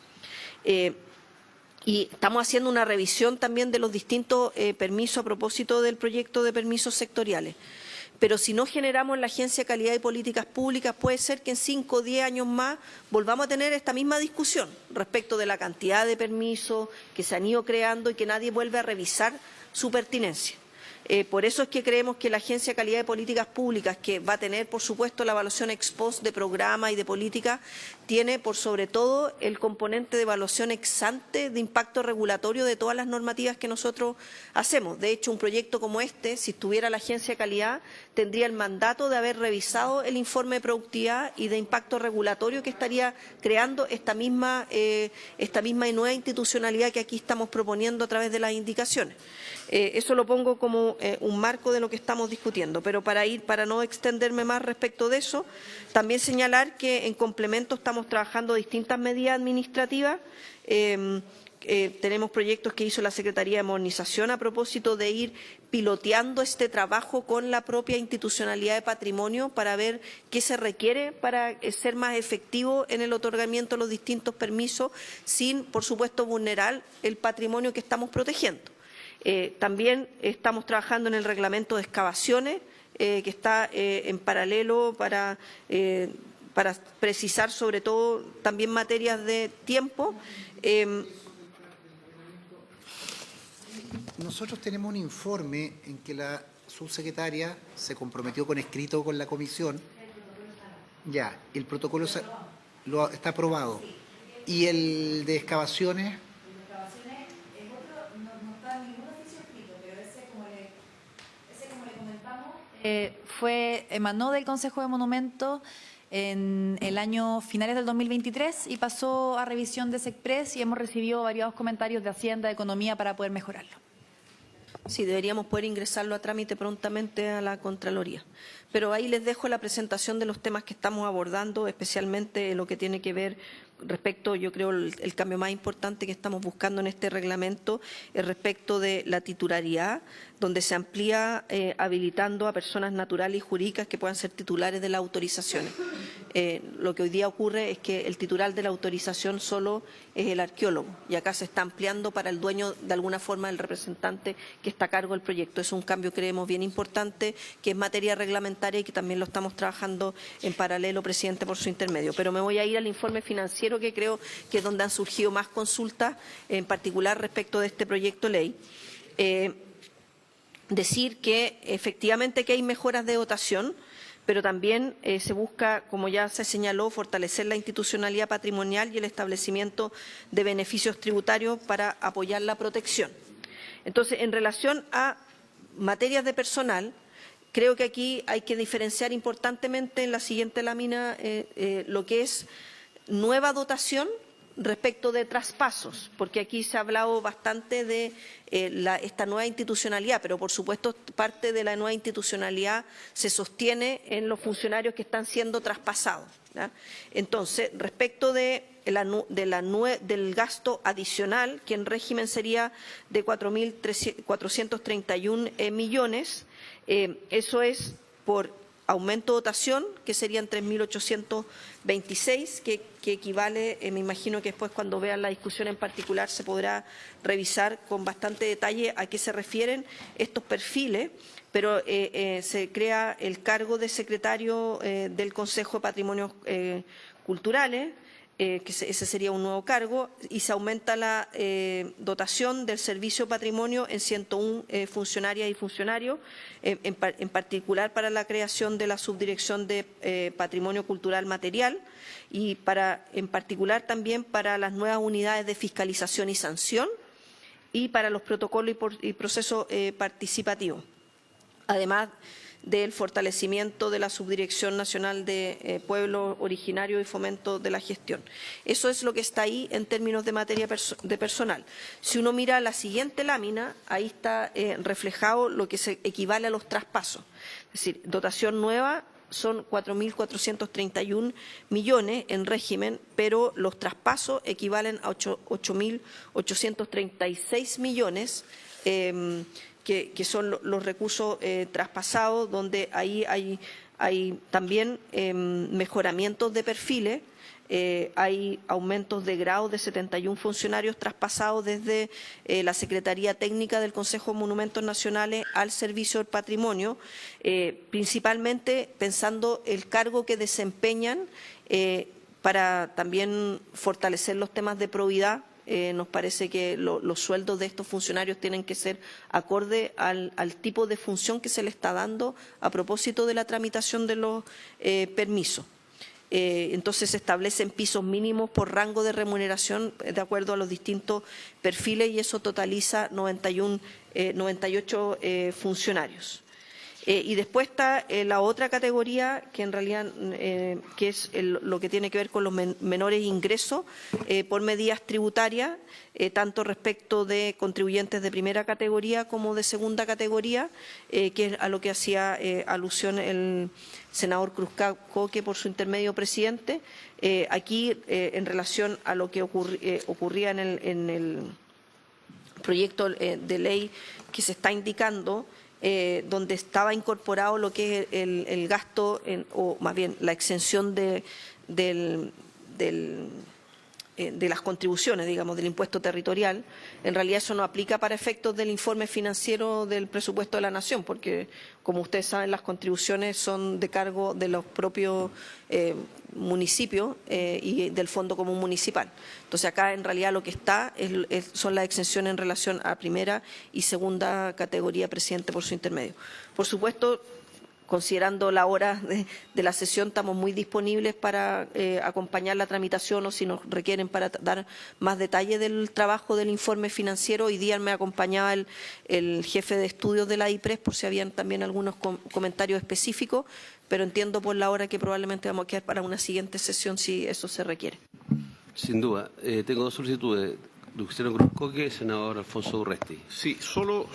Y estamos haciendo una revisión también de los distintos permisos a propósito del proyecto de permisos sectoriales. pero si no generamos la Agencia de Calidad y Políticas Públicas, puede ser que en 5 o 10 años más volvamos a tener esta misma discusión respecto de la cantidad de permisos que se han ido creando y que nadie vuelve a revisar su pertinencia. Por eso es que creemos que la Agencia de Calidad de Políticas Públicas, que va a tener, por supuesto, la evaluación ex post de programa y de política, tiene, por sobre todo, el componente de evaluación ex ante de impacto regulatorio de todas las normativas que nosotros hacemos. De hecho, un proyecto como este, si estuviera la Agencia de Calidad, tendría el mandato de haber revisado el informe de productividad y de impacto regulatorio que estaría creando esta misma y nueva institucionalidad que aquí estamos proponiendo a través de las indicaciones. Eso lo pongo como un marco de lo que estamos discutiendo, pero para no extenderme más respecto de eso, también señalar que en complemento estamos trabajando distintas medidas administrativas. Tenemos proyectos que hizo la Secretaría de Modernización a propósito de ir piloteando este trabajo con la propia institucionalidad de patrimonio para ver qué se requiere para ser más efectivo en el otorgamiento de los distintos permisos sin, por supuesto, vulnerar el patrimonio que estamos protegiendo. También estamos trabajando en el reglamento de excavaciones, que está en paralelo para precisar sobre todo también materias de tiempo. Nosotros tenemos un informe en que la subsecretaria se comprometió con escrito con la comisión. Ya, el protocolo está aprobado. ¿Y el de excavaciones? Emanó del Consejo de Monumentos en el año finales del 2023 y pasó a revisión de SECPRES y hemos recibido varios comentarios de Hacienda, de Economía para poder mejorarlo. Sí, deberíamos poder ingresarlo a trámite prontamente a la Contraloría. Pero ahí les dejo la presentación de los temas que estamos abordando, especialmente lo que tiene que ver respecto, yo creo, el cambio más importante que estamos buscando en este reglamento es respecto de la titularidad, donde se amplía habilitando a personas naturales y jurídicas que puedan ser titulares de las autorizaciones. Lo que hoy día ocurre es que el titular de la autorización solo es el arqueólogo y acá se está ampliando para el dueño, de alguna forma, el representante que está a cargo del proyecto. Es un cambio, creemos, bien importante, que es materia reglamentaria y que también lo estamos trabajando en paralelo, presidente, por su intermedio. Pero me voy a ir al informe financiero, que creo que es donde han surgido más consultas, en particular respecto de este proyecto de ley. Decir que efectivamente que hay mejoras de dotación, pero también se busca, como ya se señaló, fortalecer la institucionalidad patrimonial y el establecimiento de beneficios tributarios para apoyar la protección. Entonces, en relación a materias de personal, creo que aquí hay que diferenciar importantemente en la siguiente lámina lo que es nueva dotación respecto de traspasos, porque aquí se ha hablado bastante de esta nueva institucionalidad, pero por supuesto parte de la nueva institucionalidad se sostiene en los funcionarios que están siendo traspasados, ¿ya? Entonces, respecto del gasto adicional, que en régimen sería de 4.431 millones, eso es por aumento de dotación, que serían 3.826, que equivale, me imagino que después cuando vean la discusión en particular se podrá revisar con bastante detalle a qué se refieren estos perfiles, pero se crea el cargo de secretario del Consejo de Patrimonios Culturales, que ese sería un nuevo cargo, y se aumenta la dotación del Servicio Patrimonio en 101 funcionarias y funcionarios, en particular para la creación de la Subdirección de Patrimonio Cultural Material y en particular también para las nuevas unidades de fiscalización y sanción y para los protocolos y procesos participativos. Además del fortalecimiento de la Subdirección Nacional de Pueblos Originarios y Fomento de la Gestión. Eso es lo que está ahí en términos de materia de personal. Si uno mira la siguiente lámina, ahí está reflejado lo que se equivale a los traspasos. Es decir, dotación nueva son 4.431 millones en régimen, pero los traspasos equivalen a 8.836 millones, que son los recursos traspasados, donde ahí hay también mejoramientos de perfiles hay aumentos de grado de 71 funcionarios traspasados desde la Secretaría Técnica del Consejo de Monumentos Nacionales al Servicio del Patrimonio, principalmente pensando el cargo que desempeñan para también fortalecer los temas de probidad. Nos parece que los sueldos de estos funcionarios tienen que ser acorde al tipo de función que se le está dando a propósito de la tramitación de los permisos. Entonces se establecen pisos mínimos por rango de remuneración de acuerdo a los distintos perfiles y eso totaliza 98 funcionarios. Y después está la otra categoría que en realidad que es lo que tiene que ver con los menores ingresos por medidas tributarias, tanto respecto de contribuyentes de primera categoría como de segunda categoría, que es a lo que hacía alusión el senador Cruzcoque por su intermedio presidente. Aquí, en relación a lo que ocurría en el proyecto de ley que se está indicando, donde estaba incorporado lo que es el gasto, o más bien la exención de las contribuciones, digamos, del impuesto territorial. En realidad eso no aplica para efectos del informe financiero del presupuesto de la Nación, porque, como ustedes saben, las contribuciones son de cargo de los propios municipios y del Fondo Común Municipal. Entonces, acá en realidad lo que está son las exenciones en relación a primera y segunda categoría, presidente, por su intermedio. Por supuesto, considerando la hora de la sesión, estamos muy disponibles para acompañar la tramitación o si nos requieren para dar más detalle del trabajo del informe financiero. Hoy día me acompañaba el jefe de estudios de la IPRES por si habían también algunos comentarios específicos, pero entiendo por la hora que probablemente vamos a quedar para una siguiente sesión si eso se requiere. Sin duda. Tengo dos solicitudes. Luciano Cruzcoque, senador Alfonso Urresti. Sí, solo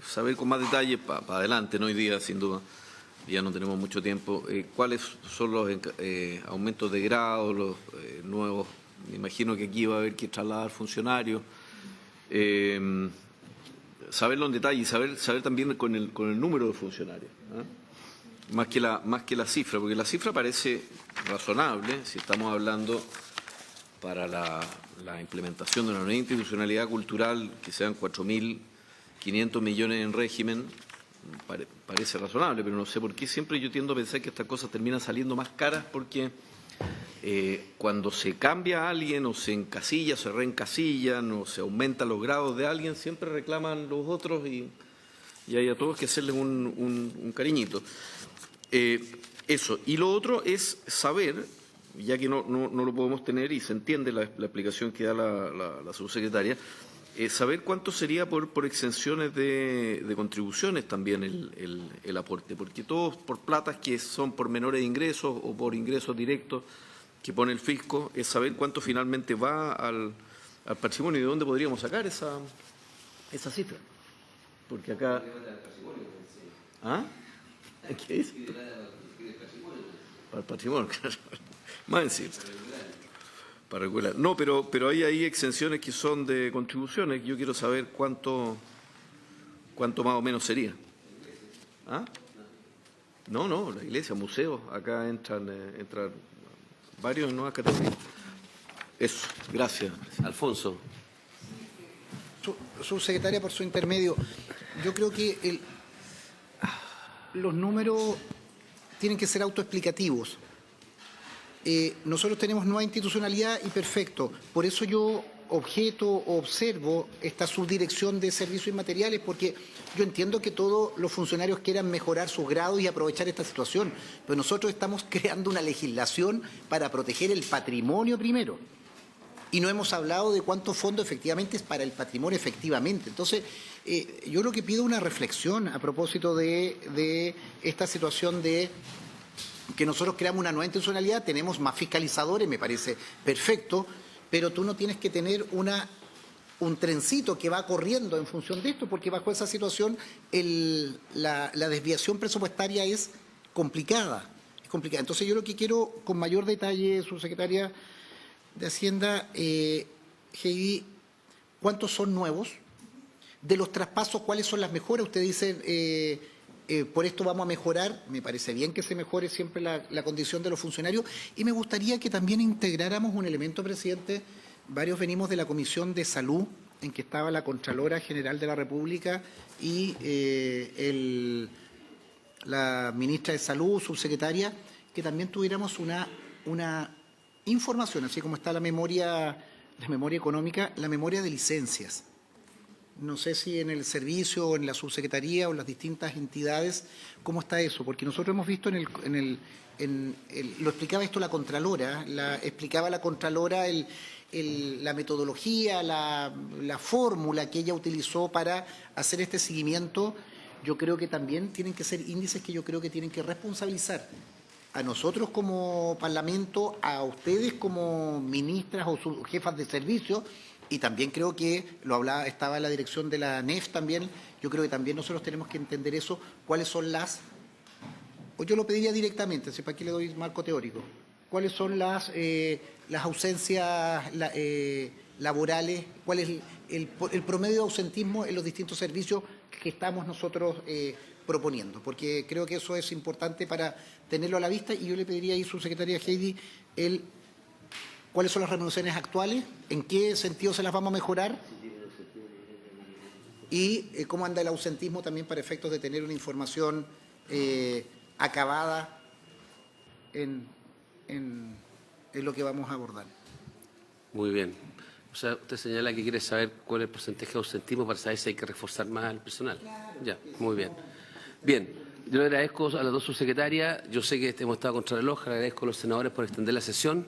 saber con más detalle para adelante, no hoy día, sin duda, ya no tenemos mucho tiempo, cuáles son los aumentos de grado, los nuevos, me imagino que aquí va a haber que trasladar funcionarios, saberlo en detalle y saber también con el número de funcionarios, ¿eh? Más que la cifra, porque la cifra parece razonable si estamos hablando para la implementación de una nueva institucionalidad cultural que sean 4.500 millones en régimen, parece razonable, pero no sé por qué siempre yo tiendo a pensar que estas cosas terminan saliendo más caras porque cuando se cambia a alguien o se encasilla, se reencasillan o se aumentan los grados de alguien, siempre reclaman los otros y hay a todos que hacerles un cariñito. Eso. Y lo otro es saber, ya que no lo podemos tener y se entiende la explicación que da la subsecretaria, saber cuánto sería por exenciones de contribuciones también el aporte, porque todos por platas que son por menores ingresos o por ingresos directos que pone el fisco, es saber cuánto finalmente va al patrimonio y de dónde podríamos sacar esa cifra. Porque acá... ¿Ah? ¿Qué dice? Para el patrimonio, claro. Más encima. Para regular. No, pero hay exenciones que son de contribuciones. Yo quiero saber cuánto más o menos sería. ¿Ah? No, la iglesia, museos, acá entran varios en nuevas categorías. Eso, gracias. Alfonso. Subsecretaria, por su intermedio, yo creo que los números tienen que ser autoexplicativos. Nosotros tenemos nueva institucionalidad y perfecto. Por eso yo observo esta subdirección de servicios inmateriales, porque yo entiendo que todos los funcionarios quieran mejorar sus grados y aprovechar esta situación, pero nosotros estamos creando una legislación para proteger el patrimonio primero. Y no hemos hablado de cuántos fondos efectivamente es para el patrimonio efectivamente. Entonces, yo lo que pido una reflexión a propósito de esta situación de que nosotros creamos una nueva institucionalidad, tenemos más fiscalizadores, me parece perfecto, pero tú no tienes que tener un trencito que va corriendo en función de esto, porque bajo esa situación la desviación presupuestaria es complicada. Entonces yo lo que quiero, con mayor detalle, subsecretaria de Hacienda, Heidi, ¿cuántos son nuevos? De los traspasos, ¿cuáles son las mejoras? Usted dice por esto vamos a mejorar, me parece bien que se mejore siempre la condición de los funcionarios, y me gustaría que también integráramos un elemento, presidente. Varios venimos de la Comisión de Salud, en que estaba la Contralora General de la República y la Ministra de Salud, subsecretaria, que también tuviéramos una información, así como está la memoria económica, la memoria de licencias. No sé si en el servicio o en la subsecretaría o en las distintas entidades, ¿cómo está eso? Porque nosotros hemos visto lo explicaba esto la Contralora, explicaba la Contralora la metodología, la fórmula que ella utilizó para hacer este seguimiento. Yo creo que también tienen que ser índices que yo creo que tienen que responsabilizar a nosotros como Parlamento, a ustedes como ministras o jefas de servicio, y también creo que estaba en la dirección de la NEF también. Yo creo que también nosotros tenemos que entender eso, cuáles son o yo lo pediría directamente, para aquí le doy marco teórico, cuáles son las ausencias laborales, cuál es el promedio de ausentismo en los distintos servicios que estamos nosotros proponiendo, porque creo que eso es importante para tenerlo a la vista, y yo le pediría ahí, subsecretaria Heidi, cuáles son las remuneraciones actuales, en qué sentido se las vamos a mejorar y cómo anda el ausentismo también para efectos de tener una información acabada en lo que vamos a abordar. Muy bien. O sea, usted señala que quiere saber cuál es el porcentaje de ausentismo para saber si hay que reforzar más al personal. Ya, muy bien. Bien, yo le agradezco a las dos subsecretarias. Yo sé que hemos estado contra el reloj. Le agradezco a los senadores por extender la sesión.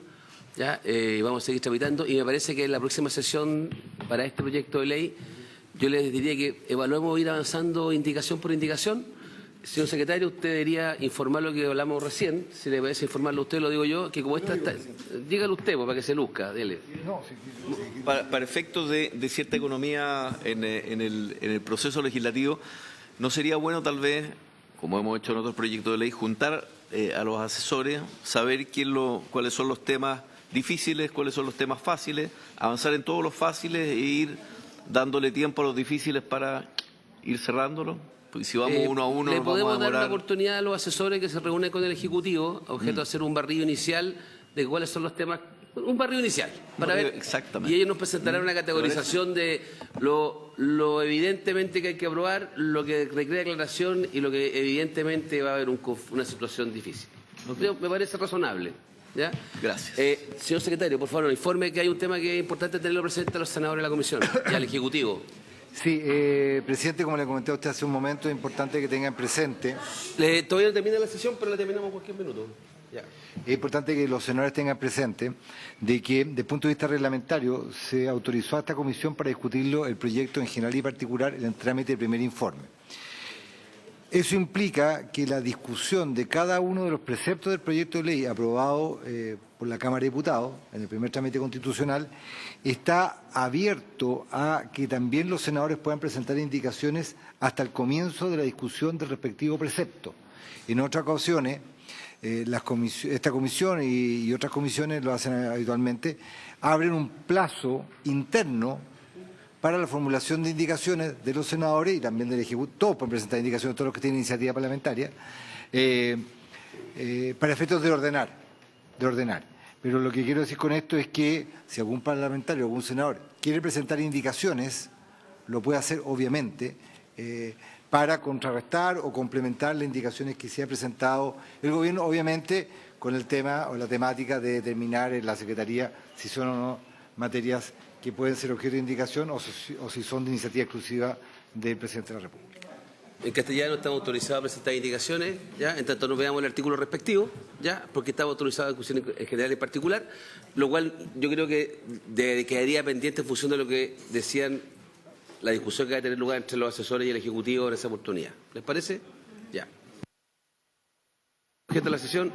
Ya, vamos a seguir tramitando. Y me parece que en la próxima sesión para este proyecto de ley, yo les diría que evaluemos ir avanzando indicación por indicación. Señor secretario, usted debería informar lo que hablamos recién. Si le parece informarlo a usted, lo digo yo, que como esta está... Dígalo usted, para que se luzca, dele. Para efectos de cierta economía en el proceso legislativo, ¿no sería bueno tal vez, como hemos hecho en otros proyectos de ley, juntar a los asesores, saber cuáles son los temas difíciles, cuáles son los temas fáciles, avanzar en todos los fáciles e ir dándole tiempo a los difíciles para ir cerrándolos? Porque si vamos uno a uno, le nos vamos podemos a dar demorar. una oportunidad a los asesores que se reúnen con el Ejecutivo, objeto de hacer un barrido inicial de cuáles son los temas, un barrido inicial, para ver. Exactamente. Y ellos nos presentarán una categorización de lo evidentemente que hay que aprobar, lo que requiere aclaración y lo que evidentemente va a haber una situación difícil. Me parece razonable. ¿Ya? Gracias. Señor secretario, por favor, informe que hay un tema que es importante tenerlo presente a los senadores de la Comisión y al Ejecutivo. Sí, presidente, como le comenté a usted hace un momento, es importante que tengan presente. Todavía no termina la sesión, pero la terminamos en cualquier minuto. Ya. Es importante que los senadores tengan presente de que, desde el punto de vista reglamentario, se autorizó a esta comisión para discutirlo el proyecto en general y particular en el trámite del primer informe. Eso implica que la discusión de cada uno de los preceptos del proyecto de ley aprobado por la Cámara de Diputados en el primer trámite constitucional está abierto a que también los senadores puedan presentar indicaciones hasta el comienzo de la discusión del respectivo precepto. En otras ocasiones, esta comisión y otras comisiones lo hacen habitualmente, abren un plazo interno para la formulación de indicaciones de los senadores y también del Ejecutivo. Todos pueden presentar indicaciones, todos los que tienen iniciativa parlamentaria, para efectos de ordenar. Pero lo que quiero decir con esto es que si algún parlamentario o algún senador quiere presentar indicaciones, lo puede hacer obviamente para contrarrestar o complementar las indicaciones que se ha presentado el Gobierno, obviamente con el tema o la temática de determinar en la Secretaría si son o no materias que pueden ser objeto de indicación o si son de iniciativa exclusiva del Presidente de la República. En castellano estamos autorizados a presentar indicaciones, ¿ya? En tanto no veamos el artículo respectivo, ¿ya? Porque estamos autorizados a discusión en general y particular, lo cual yo creo que quedaría pendiente en función de lo que decían la discusión que va a tener lugar entre los asesores y el Ejecutivo en esa oportunidad. ¿Les parece? Ya. Objeto de la sesión.